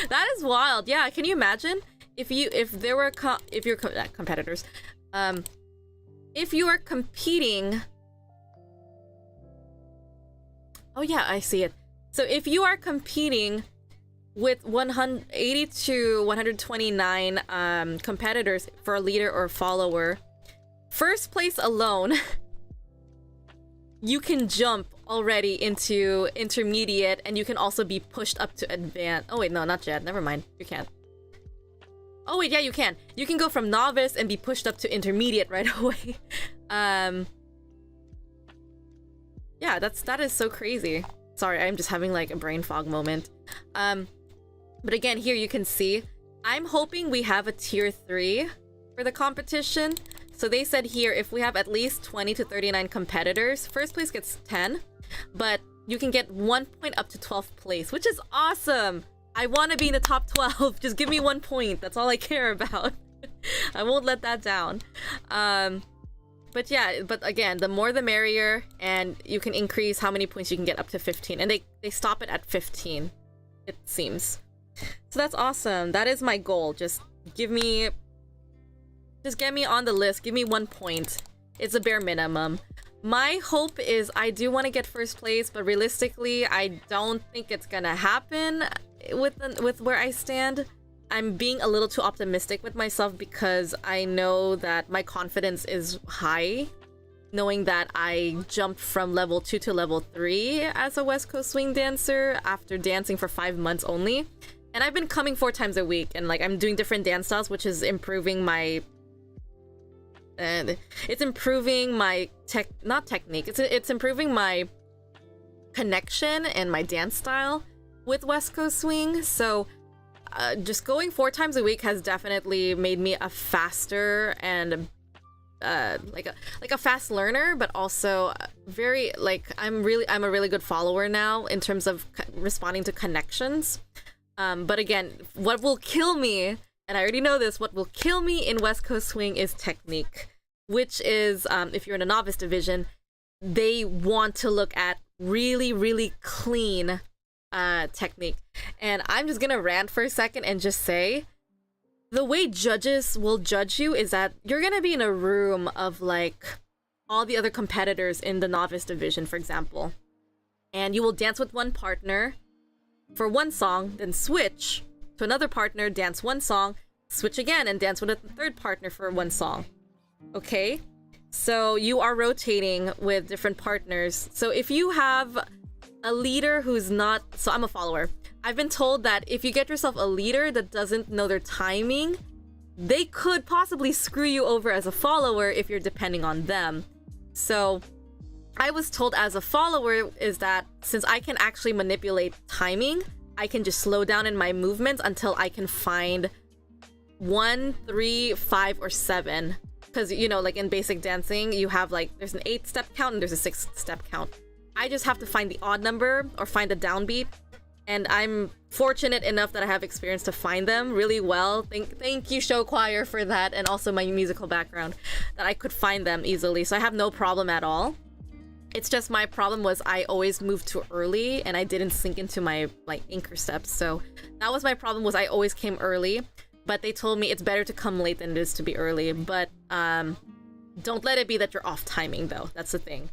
That is wild. Yeah, can you imagine? if there were competitors, if you are competing. Oh yeah, I see it. So if you are competing with 180 to 129 competitors for a leader or follower, first place alone, you can jump already into intermediate, and you can also be pushed up to advanced. Oh wait, no, not yet. Never mind. You can't. Oh wait, yeah, you can. You can go from novice and be pushed up to intermediate right away. Yeah, that is so crazy. Sorry, I'm just having like a brain fog moment. But again, here you can see, I'm hoping we have a tier 3 for the competition. So they said here, if we have at least 20 to 39 competitors, first place gets 10, but you can get 1 point up to 12th place, which is awesome. I want to be in the top 12. Just give me 1 point. That's all I care about. I won't let that down. But yeah, but again, the more the merrier, and you can increase how many points you can get up to 15. And they stop it at 15, it seems. So that's awesome. That is my goal. Just get me on the list. Give me 1 point. It's a bare minimum. My hope is I do want to get first place, but realistically, I don't think it's gonna happen with where I stand. I'm being a little too optimistic with myself because I know that my confidence is high, knowing that I jumped from level 2 to level 3 as a West Coast swing dancer after dancing for 5 months only. And I've been coming 4 times a week, and like I'm doing different dance styles, which is improving my it's improving my not technique. It's improving my connection and my dance style with West Coast swing. So just going 4 times a week has definitely made me a faster and like a fast learner, but also very like I'm a really good follower now in terms of responding to connections. But again, what will kill me, and I already know this, what will kill me in West Coast swing is technique, which is if you're in a novice division, they want to look at really, really clean technique. And I'm just gonna rant for a second and just say, the way judges will judge you is that you're gonna be in a room of like all the other competitors in the novice division, for example, and you will dance with one partner for one song, then switch to another partner, dance one song, switch again, and dance with a third partner for one song. Okay? So you are rotating with different partners. So if you have a leader who's not... So I'm a follower. I've been told that if you get yourself a leader that doesn't know their timing, they could possibly screw you over as a follower if you're depending on them. So I was told as a follower is that since I can actually manipulate timing, I can just slow down in my movements until I can find 1, 3, 5, or 7. Because, you know, like in basic dancing, you have like, there's an 8-step count and there's a 6-step count. I just have to find the odd number or find the downbeat. And I'm fortunate enough that I have experience to find them really well. Thank you, show choir, for that, and also my musical background, that I could find them easily. So I have no problem at all. It's just my problem was I always moved too early and I didn't sink into my like anchor steps. So that was my problem, was I always came early. But they told me it's better to come late than it is to be early. But don't let it be that you're off timing though. That's the thing.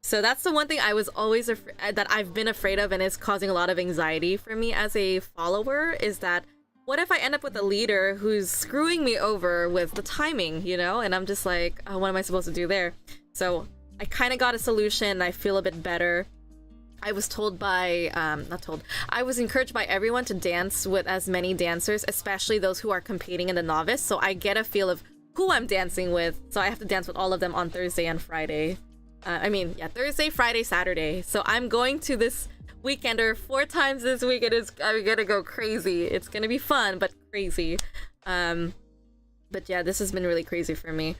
So that's the one thing I was always that I've been afraid of, and it's causing a lot of anxiety for me as a follower, is that what if I end up with a leader who's screwing me over with the timing, you know? And I'm just like, oh, what am I supposed to do there? So I kind of got a solution. I feel a bit better. I was told by, I was encouraged by everyone to dance with as many dancers, especially those who are competing in the novice. So I get a feel of who I'm dancing with. So I have to dance with all of them on Thursday and Friday. Thursday, Friday, Saturday. So I'm going to this weekender 4 times this week. I'm gonna go crazy. It's gonna be fun, but crazy. But yeah, this has been really crazy for me.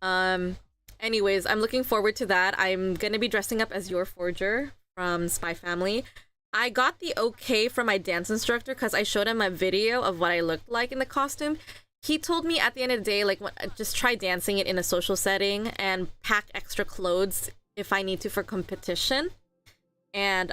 Anyways, I'm looking forward to that. I'm gonna be dressing up as your Forger from Spy Family. I got the okay from my dance instructor because I showed him a video of what I looked like in the costume. He told me at the end of the day, like, just try dancing it in a social setting and pack extra clothes if I need to for competition. And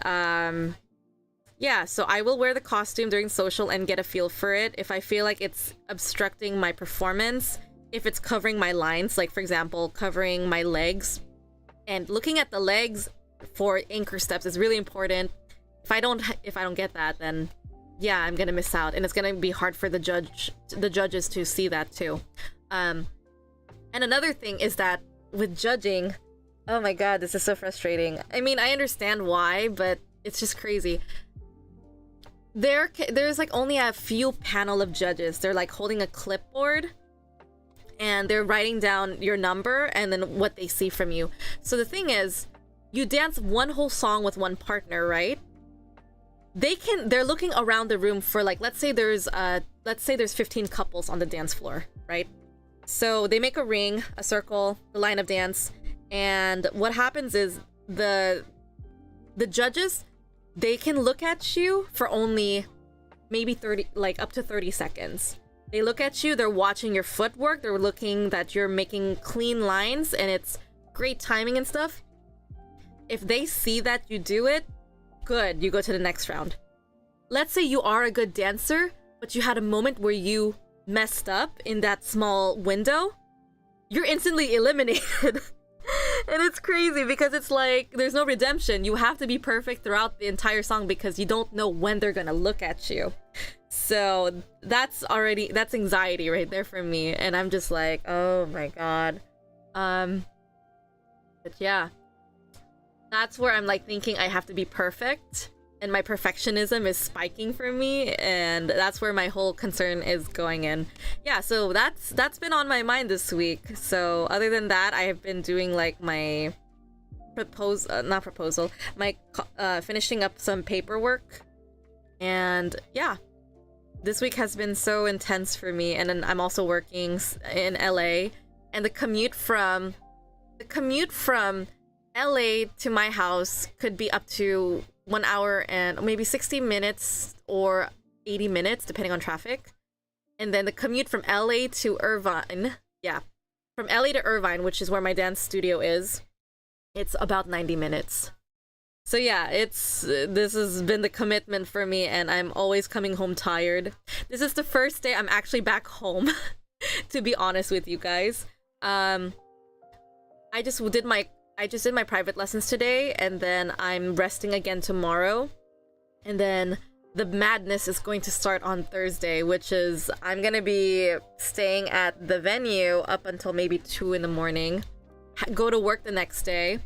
yeah, so I will wear the costume during social and get a feel for it. If I feel like it's obstructing my performance, if it's covering my lines, like for example, covering my legs, and looking at the legs for anchor steps is really important. If I don't get that, then yeah, I'm gonna miss out, and it's gonna be hard for the judges to see that too. And another thing is that with judging, oh my god, this is so frustrating. I mean, I understand why, but it's just crazy. There's like only a few panel of judges. They're like holding a clipboard and they're writing down your number and then what they see from you. So the thing is, you dance one whole song with one partner, right? They're looking around the room for, like, let's say there's 15 couples on the dance floor, right? So they make a ring, a circle, the line of dance, and what happens is the judges, they can look at you for only maybe 30, like up to 30 seconds. They look at you, they're watching your footwork, they're looking that you're making clean lines and it's great timing and stuff. If they see that you do it, good, you go to the next round. Let's say you are a good dancer, but you had a moment where you messed up in that small window, you're instantly eliminated. And it's crazy because it's like there's no redemption. You have to be perfect throughout the entire song because you don't know when they're gonna look at you. So that's anxiety right there for me, and I'm just like, oh my god. But yeah, that's where I'm like thinking I have to be perfect, and my perfectionism is spiking for me, and that's where my whole concern is going in. Yeah, so that's been on my mind this week. So other than that, I have been doing like my finishing up some paperwork, and yeah, this week has been so intense for me. And then I'm also working in LA, and the commute from LA to my house could be up to 1 hour and maybe 60 minutes or 80 minutes depending on traffic. And then the commute from LA to Irvine, from LA to Irvine, which is where my dance studio is, it's about 90 minutes. So yeah, this has been the commitment for me, and I'm always coming home tired. This is the first day I'm actually back home, to be honest with you guys. I just did my private lessons today, and then I'm resting again tomorrow. And then the madness is going to start on Thursday, which is I'm gonna be staying at the venue up until maybe 2 in the morning, go to work the next day,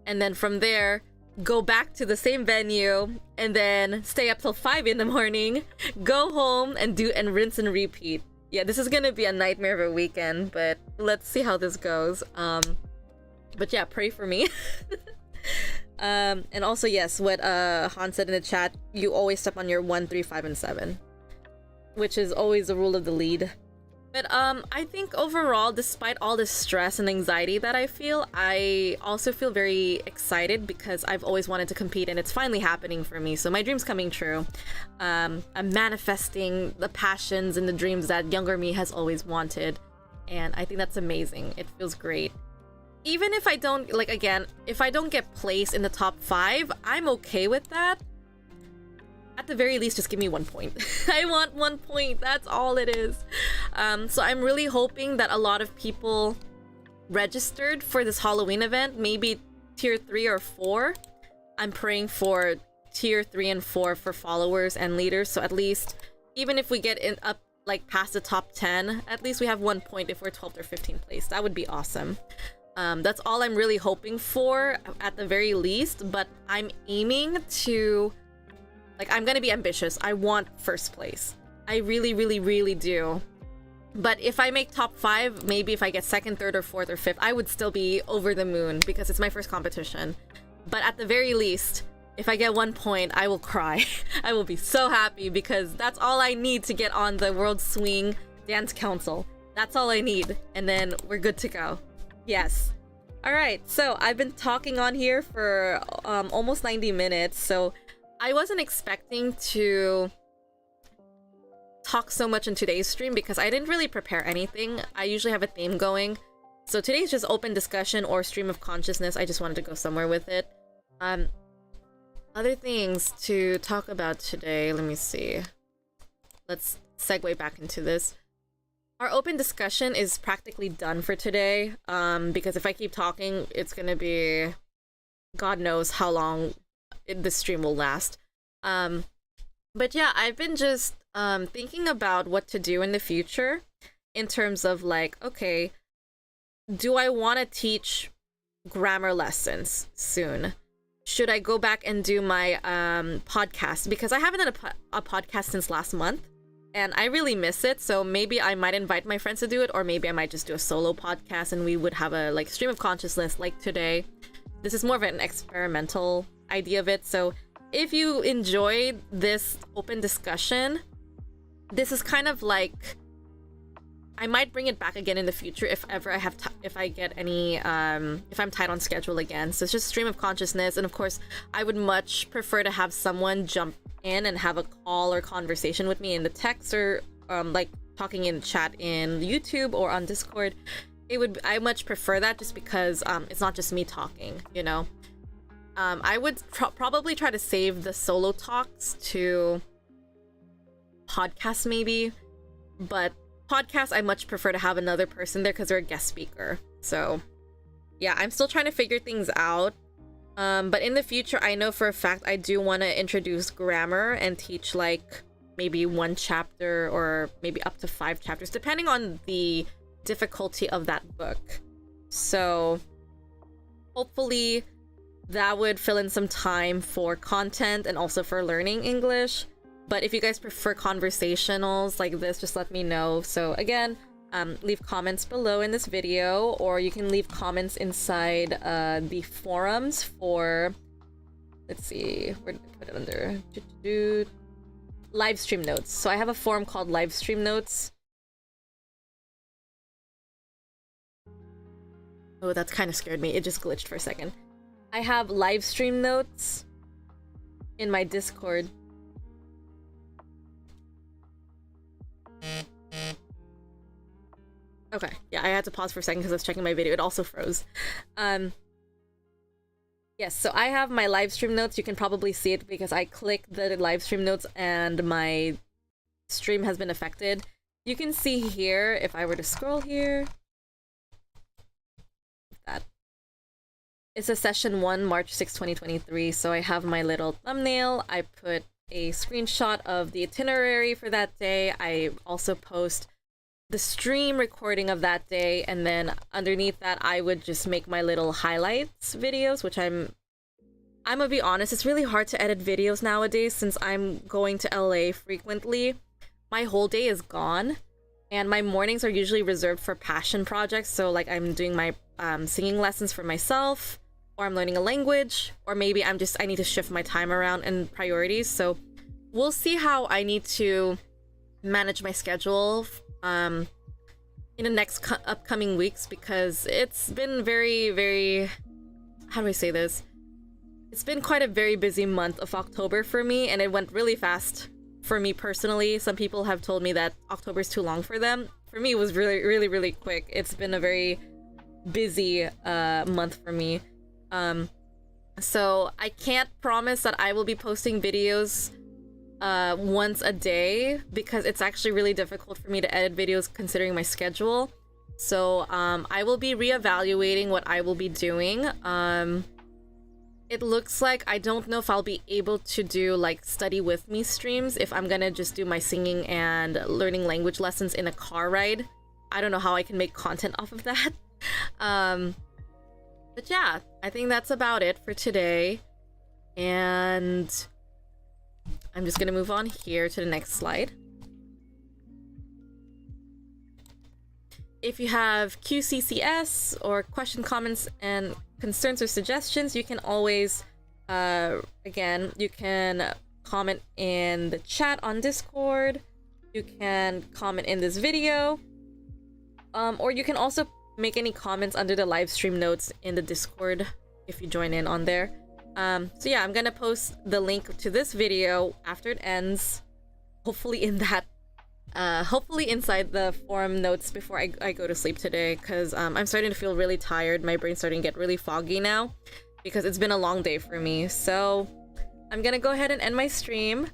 and then from there go back to the same venue, and then stay up till 5 in the morning, go home and rinse and repeat. Yeah, this is gonna be a nightmare of a weekend, but let's see how this goes. But yeah, pray for me. And also, yes, what Han said in the chat, you always step on your 1, 3, 5, and 7, which is always the rule of the lead. But I think overall, despite all the stress and anxiety that I feel, I also feel very excited because I've always wanted to compete, and it's finally happening for me. So my dream's coming true. I'm manifesting the passions and the dreams that younger me has always wanted, and I think that's amazing. It feels great. Even if I don't, like, again, if I don't get placed in the top 5, I'm okay with that. At the very least, just give me 1 point. I want 1 point. That's all it is. So I'm really hoping that a lot of people registered for this Halloween event, maybe tier 3 or 4. I'm praying for tier 3 and 4 for followers and leaders. So at least, even if we get up like past the top 10, at least we have 1 point if we're 12th or 15th place. That would be awesome. That's all I'm really hoping for at the very least, but I'm aiming to, like, I'm gonna be ambitious. I want first place. I really, really, really do. But if I make top 5, maybe if I get 2nd, 3rd, or 4th, or 5th, I would still be over the moon because it's my first competition. But at the very least, if I get 1 point, I will cry. I will be so happy because that's all I need to get on the World Swing Dance Council. That's all I need, and then we're good to go. Yes. Alright, so I've been talking on here for almost 90 minutes, so I wasn't expecting to talk so much in today's stream because I didn't really prepare anything. I usually have a theme going. So today's just open discussion or stream of consciousness. I just wanted to go somewhere with it. Other things to talk about today. Let me see. Let's segue back into this. Our open discussion is practically done for today. Because if I keep talking, it's gonna be God knows how long the stream will last. But yeah, I've been just thinking about what to do in the future in terms of like, okay, do I want to teach grammar lessons soon? Should I go back and do my podcast? Because I haven't done a podcast since last month, and I really miss it. So maybe I might invite my friends to do it, or maybe I might just do a solo podcast and we would have a like stream of consciousness like today. This is more of an experimental idea of it. So if you enjoyed this open discussion, this is kind of like, I might bring it back again in the future if ever I have if I get any if I'm tight on schedule again. So it's just stream of consciousness, and of course I would much prefer to have someone jump in and have a call or conversation with me in the text, or like talking in chat in YouTube or on Discord. I much prefer that, just because it's not just me talking, you know. I would probably try to save the solo talks to podcasts maybe, but podcast I much prefer to have another person there because they're a guest speaker. So yeah, I'm still trying to figure things out, but in the future I know for a fact I do want to introduce grammar and teach like maybe 1 chapter or maybe up to 5 chapters depending on the difficulty of that book. So hopefully that would fill in some time for content and also for learning English. But if you guys prefer conversationals like this, just let me know. So again, leave comments below in this video, or you can leave comments inside the forums for, let's see, where did I put it under? Live stream notes. So I have a forum called Live Stream Notes. Oh, that kind of scared me. It just glitched for a second. I have live stream notes in my Discord. Okay, yeah, I had to pause for a second because I was checking my video. It also froze. Yes, so I have my live stream notes. You can probably see it because I clicked the live stream notes and my stream has been affected. You can see here, if I were to scroll here, that it's a session 1, March 6, 2023. So I have my little thumbnail. I put a screenshot of the itinerary for that day. I also post the stream recording of that day, and then underneath that I would just make my little highlights videos, which I'm gonna be honest, it's really hard to edit videos nowadays since I'm going to LA frequently. My whole day is gone, and my mornings are usually reserved for passion projects. So like I'm doing my singing lessons for myself, or I'm learning a language, or maybe I need to shift my time around and priorities. So we'll see how I need to manage my schedule in the next upcoming weeks, because it's been very, how do I say this? It's been quite a very busy month of October for me, and it went really fast for me personally. Some people have told me that October is too long for them. For me, it was really quick. It's been a very busy month for me. So I can't promise that I will be posting videos once a day, because it's actually really difficult for me to edit videos considering my schedule. So I will be reevaluating what I will be doing. It looks like I don't know if I'll be able to do like study with me streams if I'm gonna just do my singing and learning language lessons in a car ride. I don't know how I can make content off of that. But yeah, I think that's about it for today. And I'm just gonna move on here to the next slide. If you have QCCS or question, comments, and concerns or suggestions, you can always, again, you can comment in the chat on Discord, you can comment in this video, or you can also make any comments under the live stream notes in the Discord if you join in on there. So yeah, I'm gonna post the link to this video after it ends, hopefully in that, hopefully inside the forum notes before I go to sleep today, because I'm starting to feel really tired. My brain's starting to get really foggy now because it's been a long day for me. So I'm gonna go ahead and end my stream.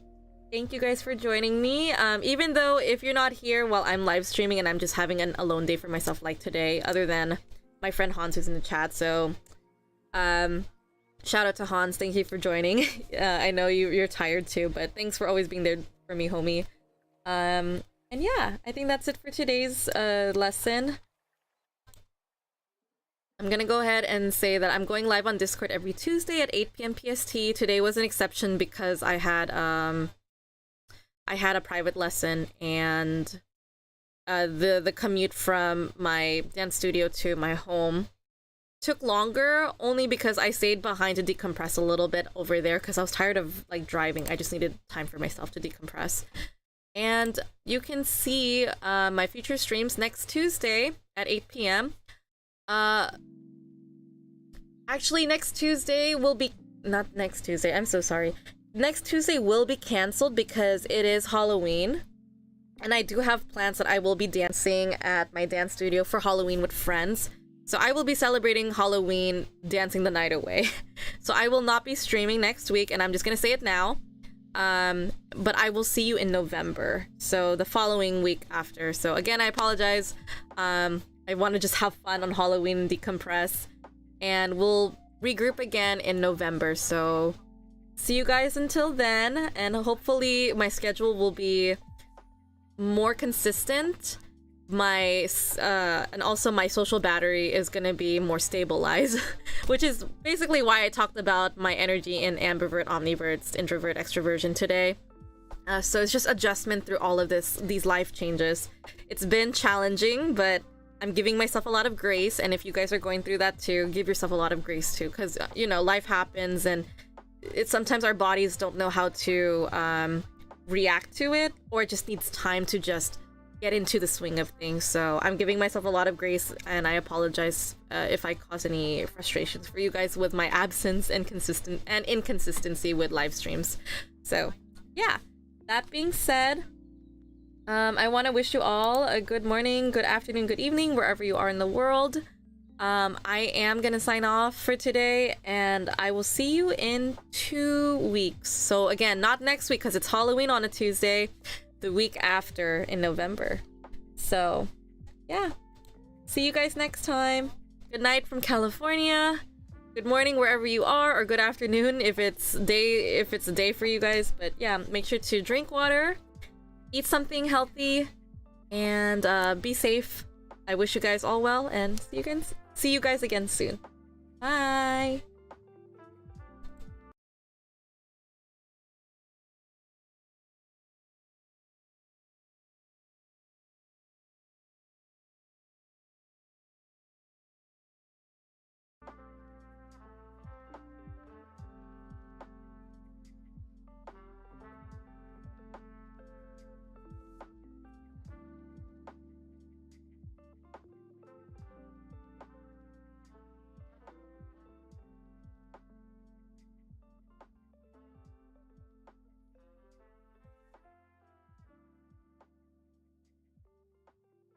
Thank you guys for joining me. Even though if you're not here while I'm live streaming and I'm just having an alone day for myself like today, other than my friend Hans who's in the chat, so shout out to Hans, thank you for joining. I know you're tired too, but thanks for always being there for me, homie. And yeah, I think that's it for today's lesson. I'm gonna go ahead and say that I'm going live on Discord every Tuesday at 8 p.m. PST. Today was an exception because I had a private lesson, and the commute from my dance studio to my home took longer, only because I stayed behind to decompress a little bit over there because I was tired of like driving. I just needed time for myself to decompress. And you can see my future streams next Tuesday at 8 p.m. Actually, next Tuesday will be... Not next Tuesday, I'm so sorry. Next Tuesday will be cancelled because it is Halloween. And I do have plans that I will be dancing at my dance studio for Halloween with friends. So I will be celebrating Halloween, dancing the night away. So I will not be streaming next week, and I'm just gonna say it now. But I will see you in November. So the following week after. So again, I apologize. I want to just have fun on Halloween and decompress. And we'll regroup again in November. So see you guys until then. And hopefully my schedule will be more consistent. And also my social battery is gonna be more stabilized, which is basically why I talked about my energy in ambivert, omnivert, introvert, extroversion today. So it's just adjustment through all of these life changes. It's been challenging, but I'm giving myself a lot of grace, and if you guys are going through that too, give yourself a lot of grace too, because you know, life happens, and it's sometimes our bodies don't know how to react to it, or it just needs time to just get into the swing of things. So I'm giving myself a lot of grace, and I apologize if I cause any frustrations for you guys with my absence and inconsistency with live streams. So yeah, that being said, I want to wish you all a good morning, good afternoon, good evening, wherever you are in the world. I am gonna sign off for today, and I will see you in 2 weeks. So again, not next week because it's Halloween on a Tuesday, the week after in November. So yeah, see you guys next time. Good night from California, good morning wherever you are, or good afternoon if it's a day for you guys. But yeah, make sure to drink water, eat something healthy, and be safe. I wish you guys all well, and see you guys again soon. Bye.